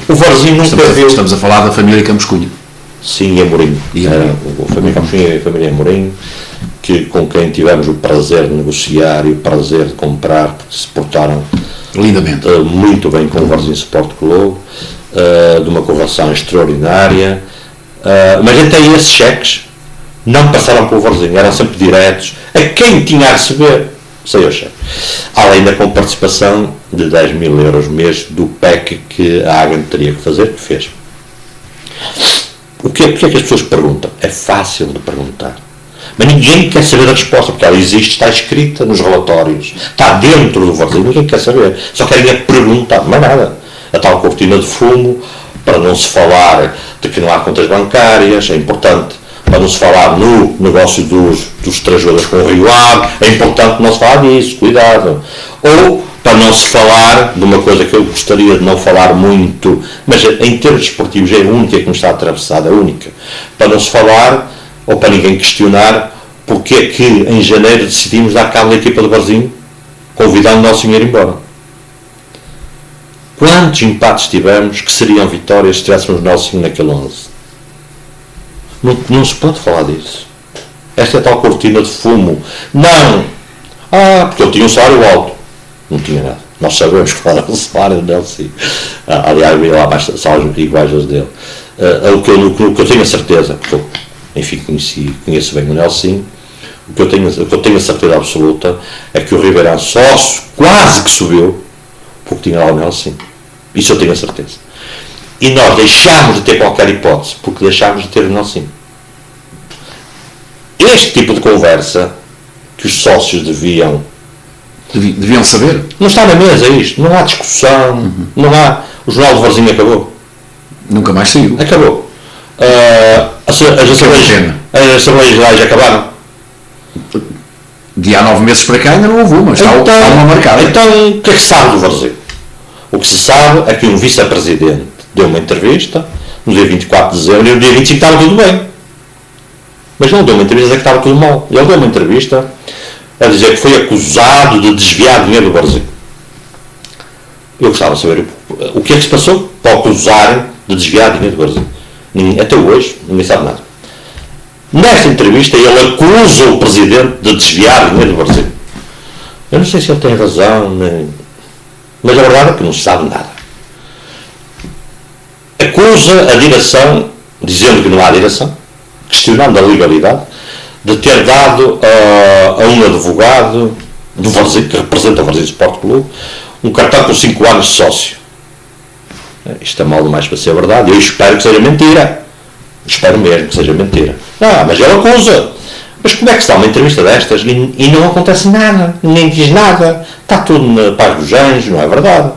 O Varzim nunca viu... Estamos a falar da família Campos Cunha. Sim, Amorim. A família Campos Cunha e a família Amorim, com quem tivemos o prazer de negociar e o prazer de comprar, porque se portaram lindamente, muito bem com o Varzim Sport Clube, de uma correlação extraordinária. Mas até esses cheques não passaram pelo Varzim, eram sempre diretos a quem tinha a receber, sei o cheque. Além da comparticipação de 10 mil euros mês do PEC que a Agam teria que fazer, que fez. Porque é que as pessoas perguntam? É fácil de perguntar. Mas ninguém quer saber a resposta, porque ela existe, está escrita nos relatórios, está dentro do Varzim, ninguém quer saber. Só querem é perguntar, mais nada. A tal cortina de fumo, para não se falar de que não há contas bancárias, é importante. Para não se falar no negócio dos trajadores com o Rio Ave, é importante não se falar disso, cuidado. Ou para não se falar de uma coisa que eu gostaria de não falar muito, mas em termos desportivos é a única que me está atravessada, a única. Para não se falar, ou para ninguém questionar, porque é que em janeiro decidimos dar cabo da equipa do Varzim, convidando o nosso dinheiro embora. Quantos empates tivemos que seriam vitórias se tivéssemos o nosso naquele 11? Não se pode falar disso. Esta é tal cortina de fumo. Não! Porque eu tinha um salário alto. Não tinha nada. Nós sabemos qual era o salário dele, sim. Aliás, veio lá mais salários iguais aos dele. O que eu tenho a certeza, porque eu, enfim, conheço bem o Nelson, o que eu tenho a certeza absoluta é que o Ribeirão só quase que subiu porque tinha lá o Nelson. Isso eu tenho a certeza. E nós deixámos de ter qualquer hipótese porque deixámos de ter o Nelson. Este tipo de conversa que os sócios deviam saber. Não está na mesa isto, não há discussão, não há. O Jornal do Varzim acabou. Nunca mais saiu. Acabou. As Assembleias Gerais acabaram. De há 9 meses para cá ainda não houve uma, está uma marcada. Então, o que é que se sabe do Varzim? O que se sabe é que um vice-presidente deu uma entrevista no dia 24 de dezembro e no dia 25 estava tudo bem. Mas não deu uma entrevista a dizer que estava tudo mal. Ele deu uma entrevista a dizer que foi acusado de desviar dinheiro do Varzim. Eu gostava de saber o que é que se passou para acusarem de desviar dinheiro do Varzim. Até hoje, ninguém sabe nada. Nesta entrevista, ele acusa o presidente de desviar dinheiro do Varzim. Eu não sei se ele tem razão, mas a verdade é que não se sabe nada. Acusa a direção, dizendo que não há direção, questionando a legalidade, de ter dado a um advogado do Varzim, que representa o Varzim Sport Clube, um cartão com 5 anos de sócio. Isto é mal demais para ser verdade. Eu espero que seja mentira. Espero mesmo que seja mentira. Mas ele acusa. Mas como é que se dá uma entrevista destas e não acontece nada? Ninguém diz nada. Está tudo na paz dos anjos, não é verdade?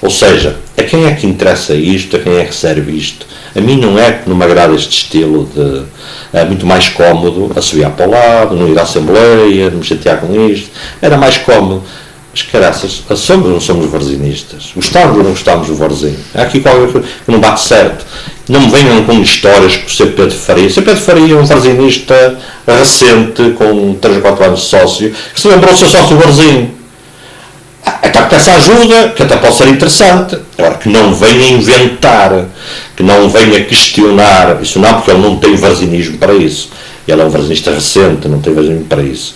Ou seja, a quem é que interessa isto? A quem é que serve isto? A mim não é que não me agrada este estilo de... É muito mais cómodo assobiar para o lado, não ir à Assembleia, não me chatear com isto. Era mais cómodo. Mas caraças, não somos varzinistas. Gostamos ou não gostamos do Varzim? Há aqui qualquer coisa que não bate certo. Não me venham com histórias que o Sr. Pedro Faria. O Sr. Pedro Faria é um varzinista recente, com 3 ou 4 anos de sócio, que se lembrou do seu sócio do Varzim. Até porque essa ajuda, que até pode ser interessante. Agora, que não venha inventar, que não venha questionar, isso não, porque ele não tem varzinismo para isso. Ele é um varzinista recente, não tem varzinismo para isso.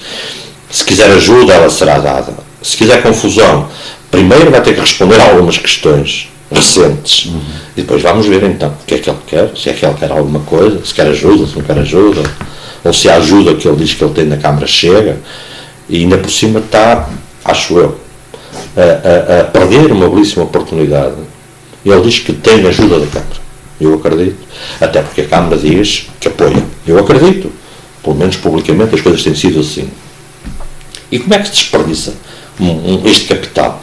Se quiser ajuda, ela será dada. Se quiser confusão, primeiro vai ter que responder a algumas questões recentes. E depois vamos ver então o que é que ele quer, se é que ele quer alguma coisa, se quer ajuda, se não quer ajuda, ou se a ajuda que ele diz que ele tem na Câmara chega, e ainda por cima está, acho eu, a perder uma belíssima oportunidade. Ele diz que tem ajuda da Câmara. Eu acredito, até porque a Câmara diz que apoia. Eu acredito, pelo menos publicamente as coisas têm sido assim. E como é que se desperdiça este capital?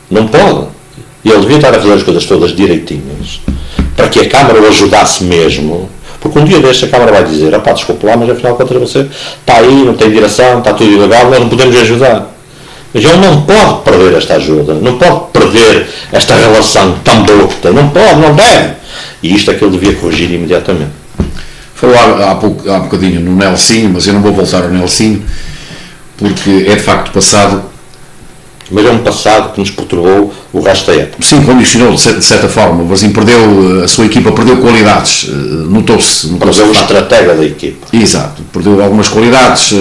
Não pode. Ele devia estar a fazer as coisas todas direitinhas, para que a Câmara o ajudasse mesmo, porque um dia deste a Câmara vai dizer, desculpe lá, mas afinal contra você está aí, não tem direção, está tudo ilegal, nós não podemos ajudar. Mas ele não pode perder esta ajuda, não pode perder esta relação tão boa que tem, não pode, não deve. E isto é que ele devia corrigir imediatamente. Falou há bocadinho no Nelsinho, mas eu não vou voltar ao Nelsinho, porque é de facto passado. Mas é um passado que nos perturbou o resto da época. Sim, condicionou de certa forma. O Varzim perdeu, a sua equipa perdeu qualidades, notou-se. Perdeu a estratégia da equipa. Exato, perdeu algumas qualidades.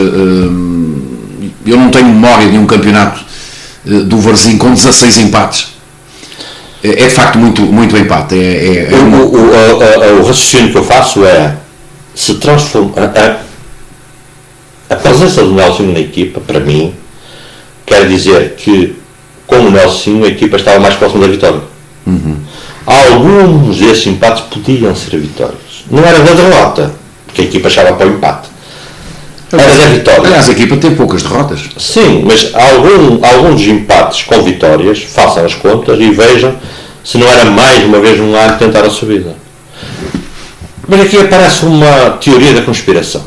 Eu não tenho memória de um campeonato do Varzim com 16 empates. É de facto muito empate. O raciocínio que eu faço é se transforma a presença do Nelson na equipa, para mim, quer dizer que com o Nelson a equipa estava mais próxima da vitória. Alguns desses empates podiam ser vitórias. Não era da derrota, porque a equipa achava para o empate. Era da vitória. Aliás, a equipa tem poucas derrotas. Sim, mas alguns dos empates com vitórias, façam as contas e vejam se não era mais uma vez um ano tentar a subida. Mas aqui aparece uma teoria da conspiração.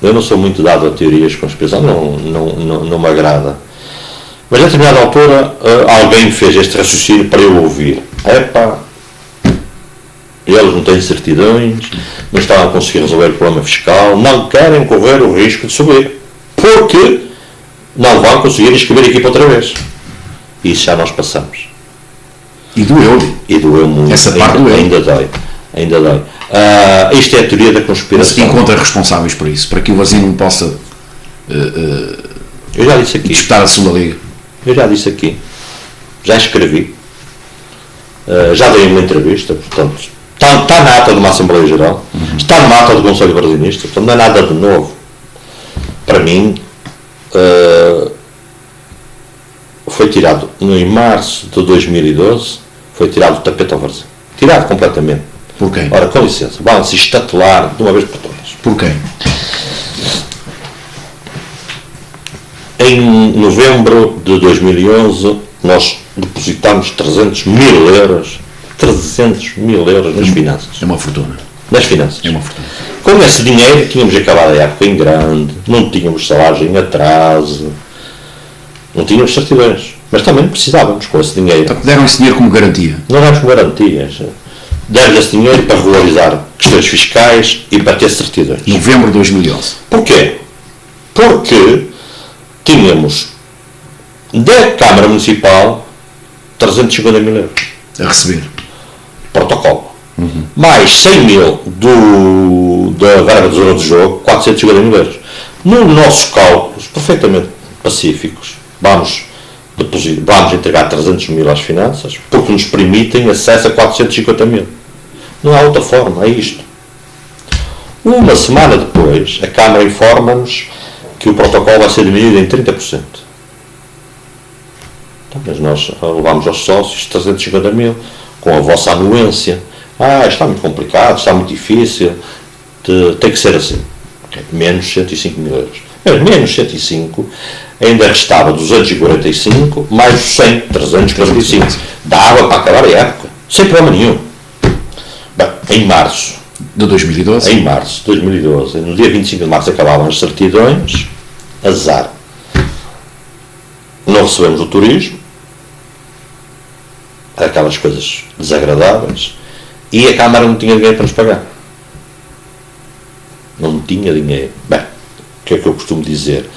Eu não sou muito dado a teorias de conspiração, não me agrada. Mas a determinada altura alguém fez este raciocínio para eu ouvir. Epá, eles não têm certidões, não estão a conseguir resolver o problema fiscal, não querem correr o risco de subir, porque não vão conseguir inscrever a equipa outra vez. E isso já nós passamos. E doeu. E doeu muito. Essa parte doeu. Ainda dói. Isto é a teoria da conspiração. Mas encontra responsáveis por isso, para que o Varzim não possa eu já disse aqui. disputar a segunda liga. Eu já disse aqui. Já escrevi. Já dei uma entrevista, portanto, está na ata de uma Assembleia Geral, está na ata do Conselho Varzinista, portanto não é nada de novo. Para mim, foi tirado em março de 2012, foi tirado o tapete ao Varzim. Tirado completamente. Por quem? Ora, com licença, vão-se estatelar de uma vez por todas. Por quem? Em novembro de 2011, nós depositámos 300 mil euros nas finanças. É uma fortuna. Nas finanças. É uma fortuna. Com esse dinheiro, tínhamos acabado a época em grande, não tínhamos salários em atraso, não tínhamos certidões, mas também precisávamos com esse dinheiro. Então, deram esse dinheiro como garantia? Não demos garantias. Demos esse dinheiro para regularizar questões fiscais e para ter certidões. Novembro de 2011. Porquê? Porque tínhamos da Câmara Municipal 350 mil euros. A receber. Protocolo. Mais 100 mil da verba de zona de jogo, 450 mil euros. Nos nossos cálculos, perfeitamente pacíficos, vamos entregar 300 mil às finanças, porque nos permitem acesso a 450 mil. Não há outra forma, é isto. Uma semana depois, a Câmara informa-nos que o protocolo vai ser diminuído em 30%. Então, mas nós levamos aos sócios 350 mil, com a vossa anuência. Está muito complicado, está muito difícil, tem que ser assim. Okay. Menos 105 mil euros. Mas menos 105, ainda restava 245, mais 100, 345. Dava para acabar a época, sem problema nenhum. Bem, em março de 2012? Em março de 2012, no dia 25 de março acabavam as certidões, azar. Não recebemos o turismo, aquelas coisas desagradáveis, e a Câmara não tinha dinheiro para nos pagar. Não tinha dinheiro. Bem, o que é que eu costumo dizer?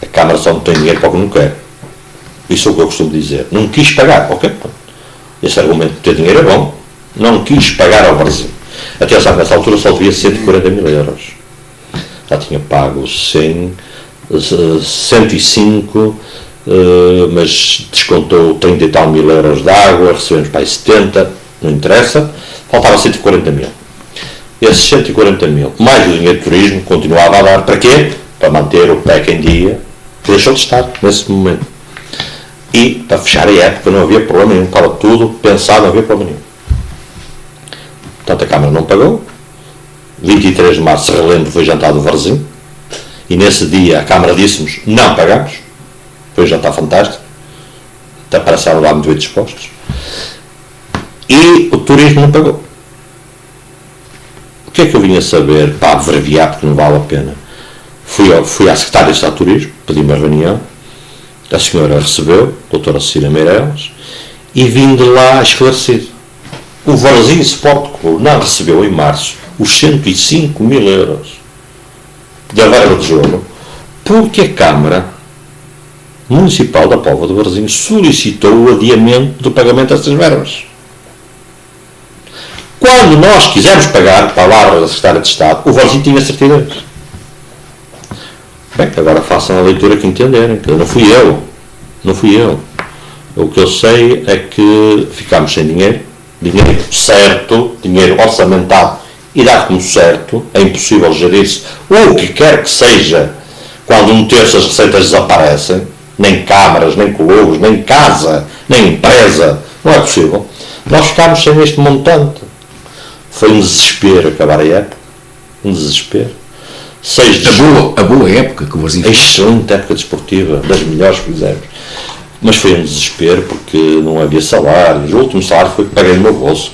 A Câmara só não tem dinheiro para o que não quer. Isso é o que eu costumo dizer. Não quis pagar, ok? Esse argumento de ter dinheiro é bom. Não quis pagar ao Varzim. Atenção, nessa altura só devia 140 mil euros. Já tinha pago 105, mas descontou 30 e tal mil euros de água, recebemos para aí 70, não interessa, faltava 140 mil. Esses 140 mil, mais o dinheiro de turismo, continuava a dar para quê? Para manter o PEC em dia, que deixou de estar nesse momento. E para fechar a época não havia problema nenhum, estava tudo pensado, não havia problema nenhum. Portanto, a Câmara não pagou. 23 de março, relembro, foi jantar do Varzim. E nesse dia a Câmara disse-nos, não pagamos. Foi um jantar fantástico. Até parece lá muito bem dispostos. E o turismo não pagou. O que é que eu vinha saber? Para abreviar, porque não vale a pena. Fui à Secretaria de Estado de Turismo, pedi uma reunião. A senhora recebeu, a doutora Cecília Meireles, e vim de lá esclarecido. O Varzim Sport Clube não recebeu em março os 105 mil euros da verba de jogo, porque a Câmara Municipal da Póvoa de Varzim solicitou o adiamento do pagamento dessas verbas. Quando nós quisemos pagar, palavra da Secretária de Estado, o Varzim tinha certidões. Bem, agora façam a leitura que entenderem, que não fui eu. O que eu sei é que ficámos sem dinheiro certo, dinheiro orçamentado e dado como certo, é impossível gerir-se o que quer que seja quando um terço das receitas desaparecem, nem câmaras, nem clubes, nem casa, nem empresa, não é possível. Nós ficámos sem este montante. Foi um desespero acabar a época, um desespero. A boa época que o Varzim fez. Excelente época desportiva, das melhores que fizemos. Mas foi um desespero porque não havia salários. O último salário foi que paguei no meu bolso.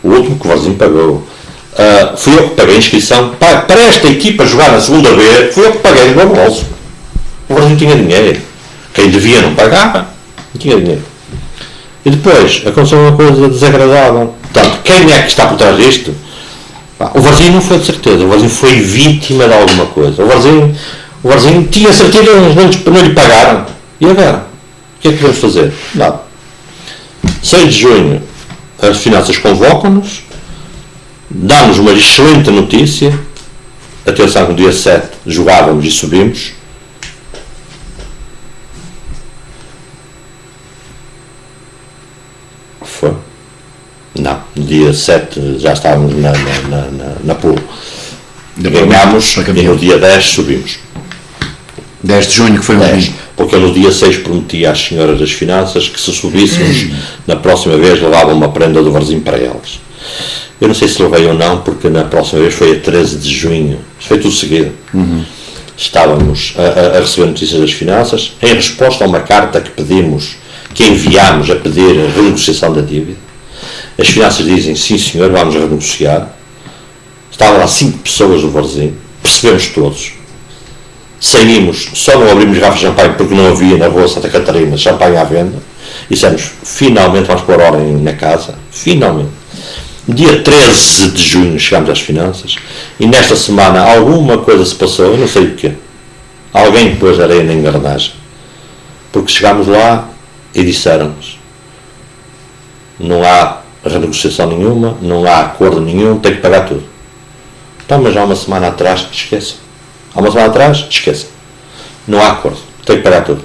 O último que o Varzim pagou. Fui eu que paguei a inscrição. Para esta equipa jogar na segunda B, fui eu que paguei no meu bolso. O Varzim tinha dinheiro. Quem devia não pagava. Não tinha dinheiro. E depois aconteceu uma coisa desagradável. Portanto, quem é que está por trás disto? O Varzim não foi de certeza. O Varzim foi vítima de alguma coisa. O Varzim tinha certeza que não lhe pagaram. E agora? O que é que podemos fazer? Nada. 6 de junho, as finanças convocam-nos, dá-nos uma excelente notícia. Atenção, no dia 7 jogávamos e subimos. Foi? Não, no dia 7 já estávamos na pool. Ganhámos e no dia 10 subimos. 10 de junho, que foi um domingo. Porque eu no dia 6 prometi às senhoras das finanças que se subíssemos, na próxima vez levavam uma prenda do Varzim para elas. Eu não sei se levei ou não, porque na próxima vez foi a 13 de junho. Isso foi tudo seguido. Estávamos a receber notícias das finanças, em resposta a uma carta que enviámos a pedir a renegociação da dívida. As finanças dizem, sim senhor, vamos renegociar. Estavam lá 5 pessoas do Varzim, percebemos todos. Saímos, só não abrimos garrafas de champanhe porque não havia na rua Santa Catarina champanhe à venda. E dissemos, finalmente vamos pôr ordem na casa. Finalmente. Dia 13 de junho chegámos às finanças e nesta semana alguma coisa se passou, eu não sei o quê. Alguém pôs areia na engrenagem. Porque chegámos lá e disseram-nos, não há renegociação nenhuma, não há acordo nenhum, tem que pagar tudo. Então, mas há uma semana atrás, esqueçam. Há uma semana atrás, esqueçam. Não há acordo, tem que pagar tudo.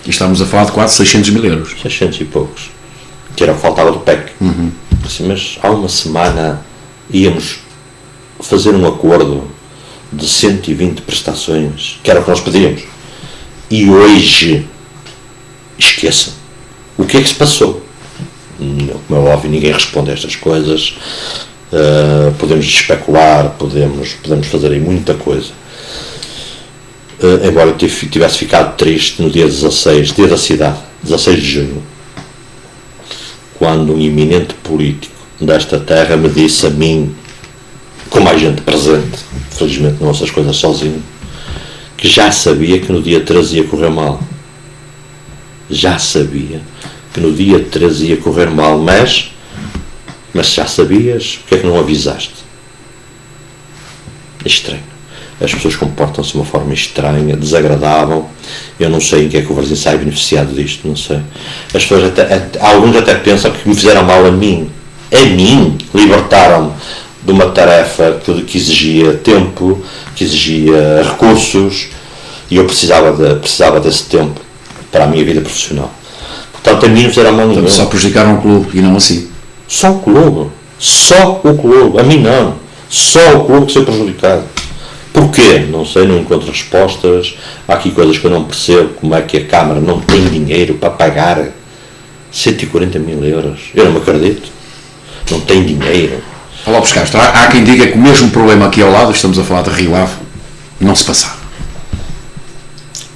E estamos a falar de quase 600 mil euros. 600 e poucos. Que era o que faltava do PEC. Assim, mas há uma semana íamos fazer um acordo de 120 prestações, que era o que nós pedíamos. E hoje, esqueçam. O que é que se passou? Como é óbvio, ninguém responde a estas coisas. Podemos especular, podemos fazer aí muita coisa. Embora eu tivesse ficado triste no dia 16, dia da cidade, 16 de junho, quando um eminente político desta terra me disse a mim, com mais gente presente, felizmente não ouço as coisas sozinho, que já sabia que no dia 13 ia correr mal. Já sabia que no dia 13 ia correr mal, mas já sabias, porque é que não avisaste? É estranho. As pessoas comportam-se de uma forma estranha, desagradável. Eu não sei em que é que o Varzim sai beneficiado disto, não sei. As pessoas alguns até pensam que me fizeram mal a mim. Libertaram-me de uma tarefa que exigia tempo, que exigia recursos, e eu precisava desse tempo para a minha vida profissional. Portanto, a mim não fizeram mal nenhum. Só prejudicaram o clube e não assim. Só o clube, a mim não. Só o clube que foi prejudicado. Porquê? Não sei, não encontro respostas. Há aqui coisas que eu não percebo. Como é que a Câmara não tem dinheiro para pagar 140 mil euros? Eu não me acredito. Não tem dinheiro. Olá, Castro, há quem diga que o mesmo problema aqui ao lado, estamos a falar de Rio Ave, não se passava.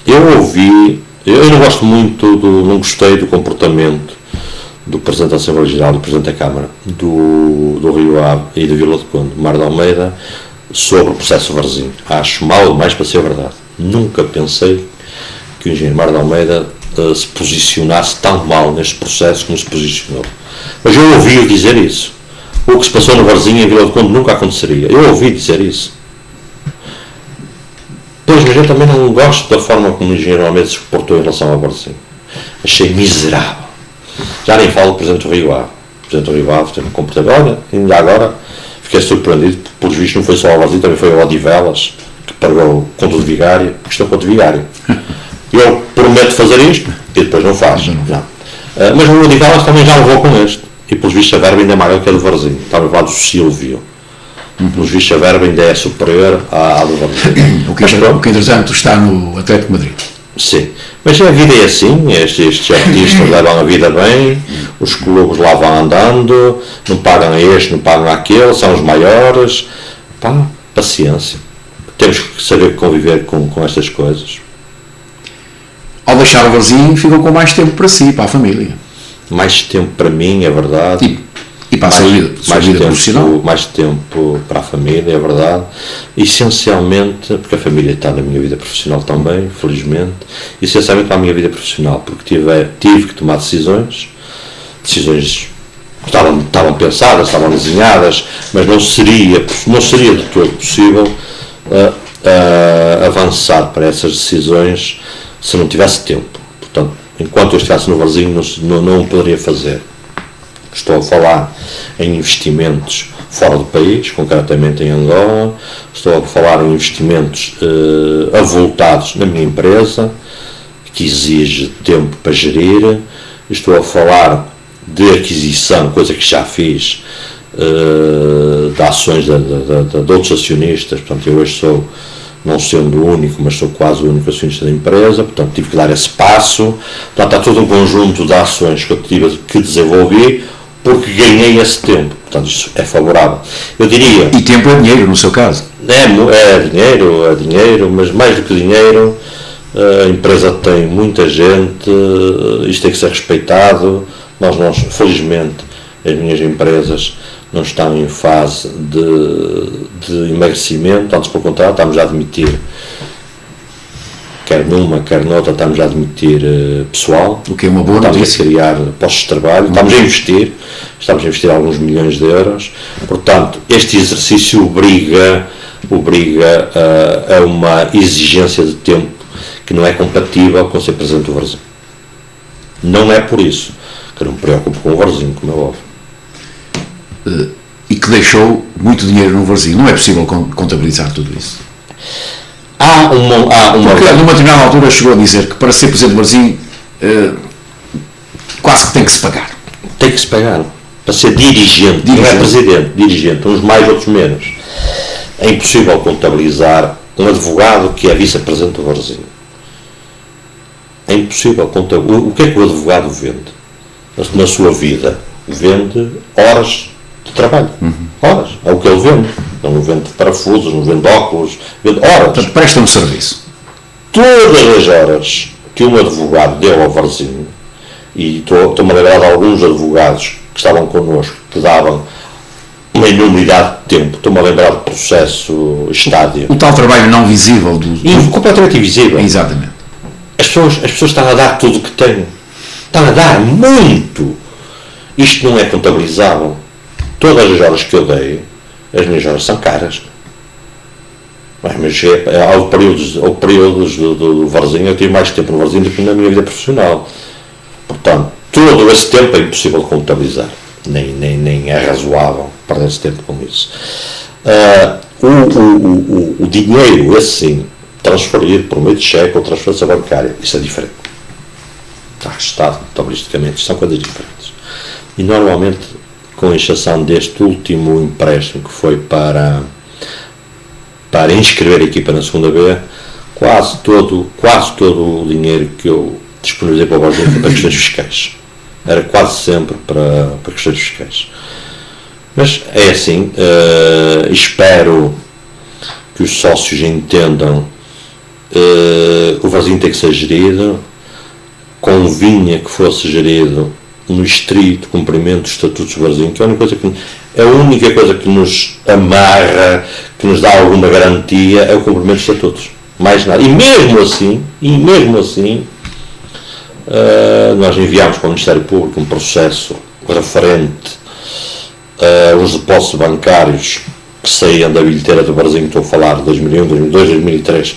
Eu não gosto muito, não gostei do comportamento do Presidente da Assembleia Geral, do Presidente da Câmara, do Rio Ave e do Vila de Conde, Mar de Almeida, sobre o processo Varzim. Acho mal demais para ser verdade. Nunca pensei que o engenheiro Mário de Almeida se posicionasse tão mal neste processo como se posicionou. Mas eu ouvi-o dizer isso. O que se passou no Varzim em Vila do Conde nunca aconteceria. Eu ouvi dizer isso. Pois, mas eu também não gosto da forma como o engenheiro Almeida se comportou em relação ao Varzim. Achei miserável. Já nem falo do Presidente do Rio Ave. O Presidente do Rio Ave teve um comportamento. Olha, ainda agora fiquei surpreendido, por visto não foi só ao Varzim, também foi ao Odivelas, que pagou o conto de vigário, que estou conto de vigário. Eu prometo fazer isto e depois não faz. Não. Mas o Odivelas também já levou com este. E pelos vistos a verba ainda é maior que a do Varzim. Estava a falar do Silvio. Pelos vistos a verba ainda é superior à do Varzim. O que entretanto está no Atlético de Madrid. Sim, mas a vida é assim, estes artistas levam a vida bem, os clubes lá vão andando, não pagam a este, não pagam àquele, são os maiores. Pá, paciência. Temos que saber conviver com estas coisas. Ao deixar o Varzim, ficou com mais tempo para si, para a família. Mais tempo para mim, é verdade. E para a sua vida profissional. Mais tempo para a família, é verdade. Essencialmente, porque a família está na minha vida profissional também, felizmente. Essencialmente para a minha vida profissional, porque tive que tomar decisões que estavam pensadas, estavam desenhadas, mas não seria de todo possível avançar para essas decisões se não tivesse tempo. Portanto, enquanto eu estivesse no Varzim, não poderia fazer. Estou a falar em investimentos fora do país, concretamente em Angola. Estou a falar em investimentos avultados na minha empresa, que exige tempo para gerir. Estou a falar de aquisição, coisa que já fiz, de ações de outros acionistas. Portanto, eu hoje sou, não sendo o único, mas sou quase o único acionista da empresa, portanto tive que dar esse passo. Portanto, há todo um conjunto de ações que eu tive que desenvolver, porque ganhei esse tempo. Portanto, isso é favorável. Eu diria... E tempo é dinheiro, no seu caso? É dinheiro, mas mais do que dinheiro, a empresa tem muita gente, isto tem que ser respeitado. Nós, felizmente, as minhas empresas não estão em fase de emagrecimento, antes pelo contrário, estamos a admitir, quer numa, quer noutra, estamos a admitir pessoal. O que é uma boa notícia. Estamos a criar postos de trabalho, estamos a investir alguns milhões de euros. Portanto, este exercício obriga a uma exigência de tempo que não é compatível com ser presidente do Varzim. Não é por isso que eu não me preocupo com o Varzim, como é óbvio. E que deixou muito dinheiro no Varzim. Não é possível contabilizar tudo isso. Porque numa determinada altura chegou a dizer que para ser presidente do Varzim quase que tem que se pagar. Tem que se pagar. Para ser dirigente. Não é presidente, dirigente, uns mais, outros menos. É impossível contabilizar um advogado que é vice-presidente do Varzim. É impossível contabilizar. O que é que o advogado vende na sua vida? Vende horas de trabalho. Horas. É o que ele vende. Ele não vende parafusos, não vende óculos, vende horas. Portanto, presta um serviço. Todas as horas que um advogado deu ao Varzim, e estou-me a lembrar de alguns advogados que estavam connosco, que davam uma enormidade de tempo, estou-me a lembrar do processo estádio. O tal trabalho não visível completamente invisível. Exatamente. As pessoas estão a dar tudo o que têm. Estão a dar muito. Isto não é contabilizável. Todas as horas que eu dei, as minhas horas são caras. Mas há períodos do Varzim, eu tive mais tempo no Varzim do que na minha vida profissional. Portanto, todo esse tempo é impossível de contabilizar. Nem é razoável perder esse tempo com isso. O dinheiro, esse sim, transferido por meio de cheque ou transferência bancária, isso é diferente. Está registado contabilisticamente, são coisas diferentes. E normalmente, com exceção deste último empréstimo que foi para inscrever a equipa na segunda B, quase todo o dinheiro que eu disponibilizei para o Varzim foi para questões fiscais. Era quase sempre para questões fiscais. Mas é assim, espero que os sócios entendam, o Varzim tem que ser gerido, convinha que fosse gerido no estrito cumprimento dos estatutos do Varzim, que é a única coisa que nos amarra, que nos dá alguma garantia, é o cumprimento dos estatutos. Mais nada. E mesmo assim, nós enviámos para o Ministério Público um processo referente aos depósitos bancários que saíam da bilheteira do Varzim, estou a falar de 2001, 2002, 2003,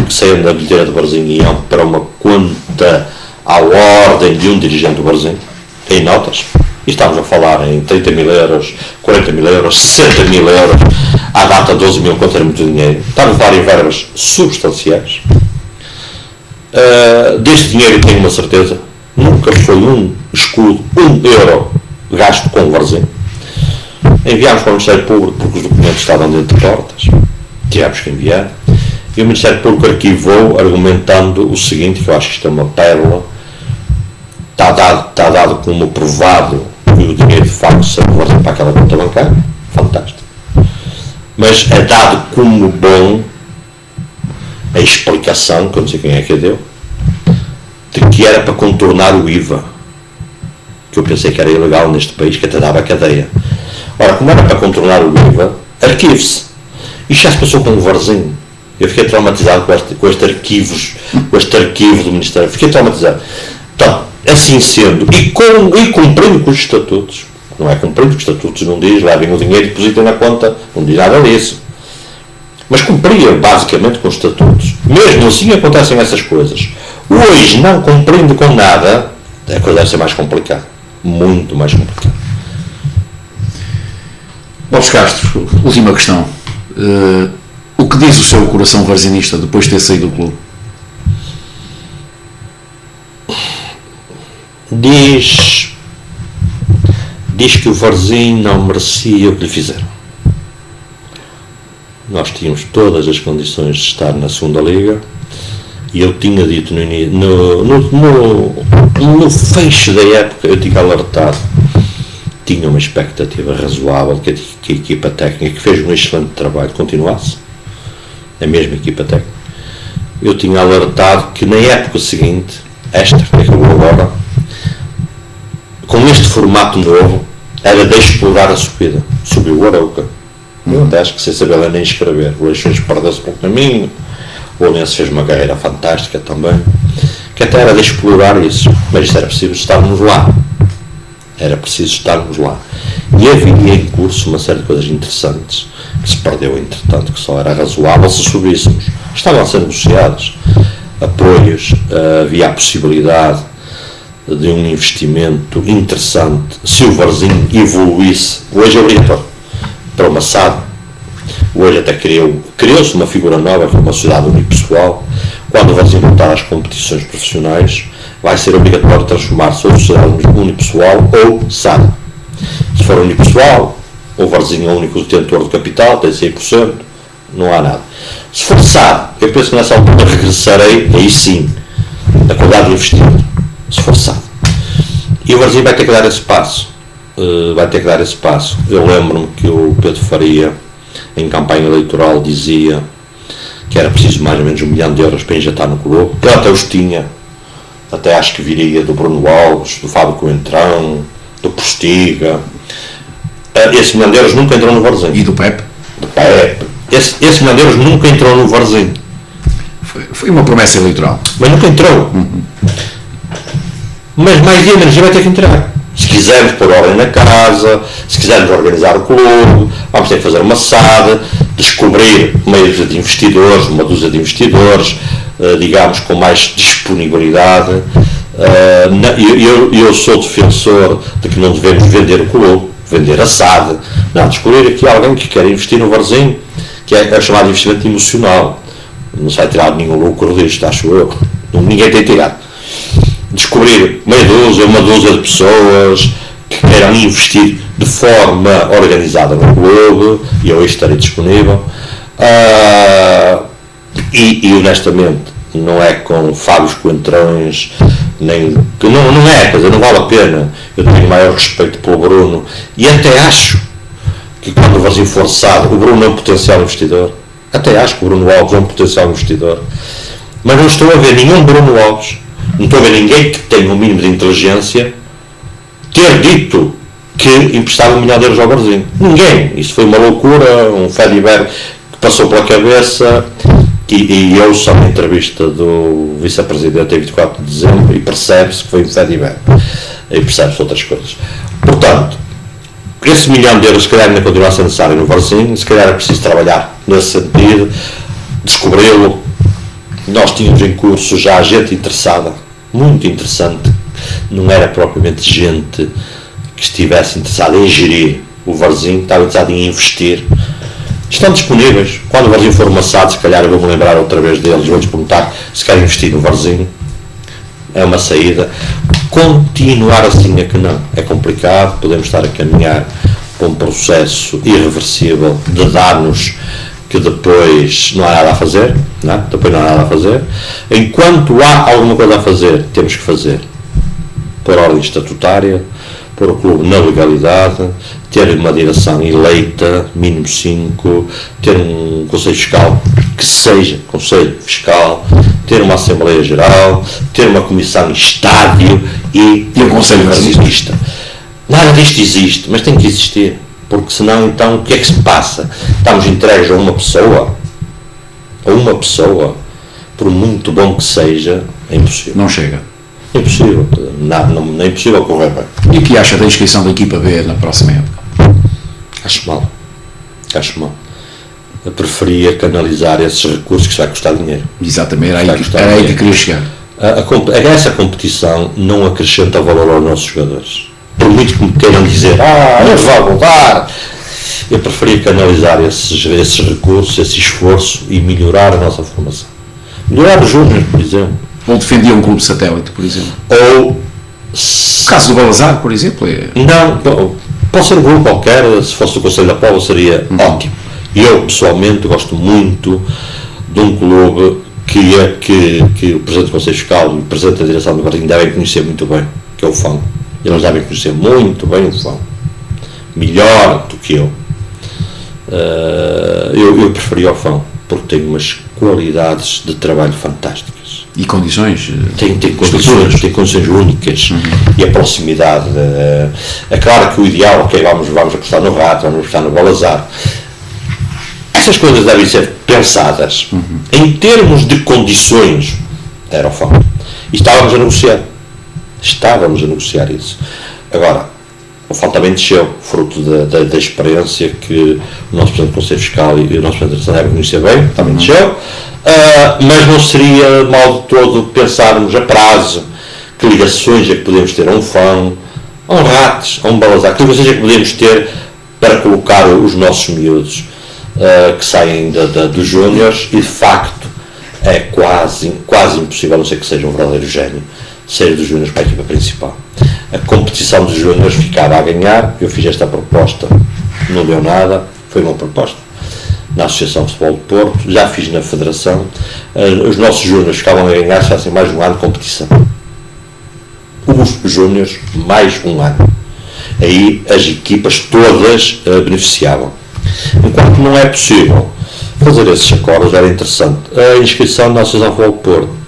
que saíam da bilheteira do Varzim e iam para uma conta à ordem de um dirigente do Varzim, em notas. E estamos a falar em 30 mil euros, 40 mil euros, 60 mil euros, à data 12 mil, quanto era muito dinheiro. Estamos a falar em verbas substanciais. Deste dinheiro tenho uma certeza, nunca foi um escudo, um euro gasto com o Varzim. Enviámos para o Ministério Público porque os documentos estavam dentro de portas, tivemos que enviar, e o Ministério Público arquivou argumentando o seguinte, que eu acho que isto é uma pérola. Está dado como provado que o dinheiro de facto se reversa para aquela conta bancária, fantástico. Mas é dado como bom a explicação, que eu não sei quem é que a deu, de que era para contornar o IVA, que eu pensei que era ilegal neste país, que até dava a cadeia. Ora, como era para contornar o IVA, arquive-se. Isto já se passou com o Varzim. Eu fiquei traumatizado com este arquivo do Ministério. Fiquei traumatizado. Então, assim sendo, e cumprindo com os estatutos, não é cumprindo com os estatutos, não diz, levem o dinheiro e depositem na conta, não diz nada disso. Mas cumpria basicamente com os estatutos. Mesmo assim acontecem essas coisas. Hoje, não cumprindo com nada, a coisa deve ser mais complicada. Muito mais complicada. Lopes Castro, última questão. O que diz o seu coração varzinista depois de ter saído do clube? Diz que o Varzim não merecia o que lhe fizeram. Nós tínhamos todas as condições de estar na segunda liga e eu tinha dito no fecho da época, eu tinha alertado, tinha uma expectativa razoável que a equipa técnica, que fez um excelente trabalho, continuasse, a mesma equipa técnica. Eu tinha alertado que na época seguinte, esta que acabou agora, com este formato novo, era de explorar a subida. Subiu o Arauca. Eu até acho que sem saber nem escrever. O Leixões perdeu-se pelo caminho. O Olense fez uma carreira fantástica também. Que até era de explorar isso. Mas isto era preciso estarmos lá. Era preciso estarmos lá. E havia em curso uma série de coisas interessantes que se perdeu, entretanto, que só era razoável se subíssemos. Estavam a ser negociados apoios, havia a possibilidade de um investimento interessante se o Varzim evoluísse. Hoje é obrigatório para uma SAD. Hoje até criou-se uma figura nova, que é uma sociedade unipessoal. Quando o Varzim voltar às competições profissionais, vai ser obrigatório transformar-se ou sociedade unipessoal ou SAD. Se for unipessoal, o Varzim é o único detentor do capital, tem 100%, não há nada. Se for SAD, eu penso que nessa altura regressarei, aí sim, a qualidade de investimento. Se for SAD. E o Varzim vai ter que dar esse passo. Eu lembro-me que o Pedro Faria, em campanha eleitoral, dizia que era preciso mais ou menos 1 milhão de euros para injetar no clube. Eu até os tinha. Até acho que viria do Bruno Alves, do Fábio Coentrão, do Postiga. Esse 1 milhão de euros nunca entrou no Varzim. E do Pepe? Do Pepe. Esse 1 milhão de euros nunca entrou no Varzim. Foi uma promessa eleitoral. Mas nunca entrou. Mas mais dia menos dia vai ter que entrar. Se quisermos pôr ordem na casa, se quisermos organizar o clube, vamos ter que fazer uma SAD, descobrir meios de investidores, uma dúzia de investidores, digamos, com mais disponibilidade. Eu sou defensor de que não devemos vender o clube, vender a SAD. Não, descobrir aqui alguém que quer investir no Varzim, que é chamado investimento emocional. Não se vai tirar nenhum lucro disto, acho eu. Ninguém tem tirado. Descobrir uma dúzia de pessoas que queiram investir de forma organizada no clube, e eu estarei disponível. E honestamente, não é com Fábios Coentrões, nem, que não é, quer dizer, não vale a pena. Eu tenho maior respeito pelo Bruno, e até acho que quando o Varzim for SAD, o Bruno é um potencial investidor. Até acho que o Bruno Alves é um potencial investidor. Mas não estou a ver nenhum Bruno Alves, não estou a ver ninguém que tenha um mínimo de inteligência ter dito que emprestava 1 milhão de euros ao Varzim. Ninguém. Isso foi uma loucura, um Fediver que passou pela cabeça, E eu só na entrevista do vice-presidente em 24 de dezembro e percebe-se que foi um fé de ver. E percebe-se outras coisas. Portanto, esse €1 milhão se calhar ainda continua a ser necessário no Varzim, se calhar é preciso trabalhar nesse sentido, descobri-lo. Nós tínhamos em curso já gente interessada, muito interessante, não era propriamente gente que estivesse interessada em gerir o Varzim, estava interessado em investir. Estão disponíveis. Quando o Varzim for amassado, se calhar eu vou-me lembrar outra vez deles, vou-lhes perguntar se querem investir no Varzim. É uma saída. Continuar assim é que não. É complicado, podemos estar a caminhar para um processo irreversível de danos que depois não há nada a fazer. Não? Depois não há nada a fazer. Enquanto há alguma coisa a fazer, temos que fazer. Por ordem estatutária, pôr o clube na legalidade, ter uma direção eleita, mínimo 5, ter um Conselho Fiscal que seja Conselho Fiscal, ter uma Assembleia Geral, ter uma Comissão em Estádio e ter um Conselho Varzimista. Nada disto existe, mas tem que existir, porque senão então o que é que se passa? Estamos entregues a uma pessoa, por muito bom que seja, é impossível. Não chega. É impossível, não é impossível correr bem. E o que acha da inscrição da equipa B na próxima época? Acho mal. Eu preferia canalizar esses recursos, que isso vai custar dinheiro. Exatamente, era aí que queria chegar. Essa competição não acrescenta valor aos nossos jogadores. Por muito que me queiram dizer, eles vão voltar. Eu preferia canalizar esses recursos, esse esforço e melhorar a nossa formação. Melhorar os júniores, por exemplo. Ou defendia um clube satélite, por exemplo. Ou o caso do Balazar, por exemplo. Não, pode ser um grupo qualquer, se fosse do Conselho da Póvoa seria ótimo. Eu, pessoalmente, gosto muito de um clube que o Presidente do Conselho Fiscal e o Presidente da Direção do Varzim devem conhecer muito bem, que é o FAM. Eles devem conhecer muito bem o FAM. Melhor do que eu. Eu preferia o FAM, porque tem umas qualidades de trabalho fantásticas. E condições? Tem condições únicas. E a proximidade. É claro que o ideal, vamos apostar no Rato, vamos apostar no Balazar. Essas coisas devem ser pensadas em termos de condições. Era o FAM. E estávamos a negociar isso. Agora, o FAM também desceu, fruto da experiência que o nosso Presidente do Conselho Fiscal e o nosso Presidente da Direção devem conhecer bem, também desceu. Mas não seria mal de todo pensarmos a prazo que ligações é que podemos ter a um FAM, a um Ratos, a um Balazar, que ligações é que podemos ter para colocar os nossos miúdos que saem dos júniores, e de facto é quase impossível, a não ser que seja um verdadeiro gênio, sair dos júniores para a equipa principal. A competição dos júniores ficava a ganhar. Eu fiz esta proposta, não deu nada, foi uma proposta na Associação de Futebol de Porto, já fiz na Federação. Os nossos júniores ficavam a ganhar já assim mais um ano de competição. Os júniores mais um ano. Aí as equipas todas beneficiavam. Enquanto não é possível fazer esses acordos, era interessante. A inscrição na Associação de Futebol de Porto,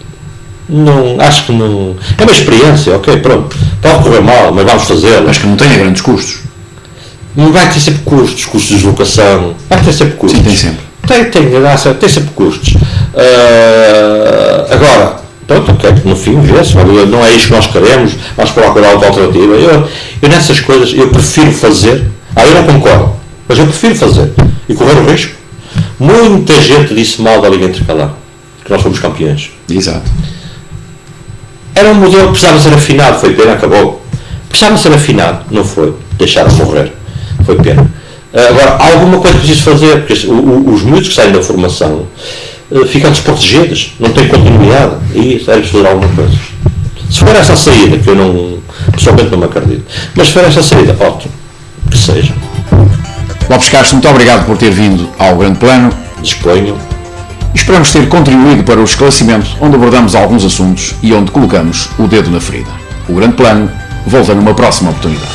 não, acho que não. É uma experiência, ok, pronto. Pode correr mal, mas vamos fazê-lo. Acho que não tenha grandes custos. Não vai ter sempre custos de deslocação. Vai ter sempre custos. Sim, tem sempre. Tem sempre custos. Agora, pronto, ok, no fim, vê-se, não é isto que nós queremos, vamos procurar outra alternativa. Eu nessas coisas, eu prefiro fazer. Eu não concordo, mas eu prefiro fazer e correr o risco. Muita gente disse mal da Liga Intercalar, que nós fomos campeões. Exato. Era um modelo que precisava ser afinado, foi pena, acabou. Precisava ser afinado, não foi. Deixaram morrer, foi pena. Agora, há alguma coisa que preciso fazer, porque os miúdos que saem da formação ficam desprotegidos, não têm continuidade, e isso é de fazer alguma coisa. Se for essa saída, que eu não, pessoalmente não me acredito, mas se for essa saída, ótimo, que seja. Lopes Castro, muito obrigado por ter vindo ao Grande Plano. Disponho. Esperamos ter contribuído para o esclarecimento, onde abordamos alguns assuntos e onde colocamos o dedo na ferida. O Grande Plano volta numa próxima oportunidade.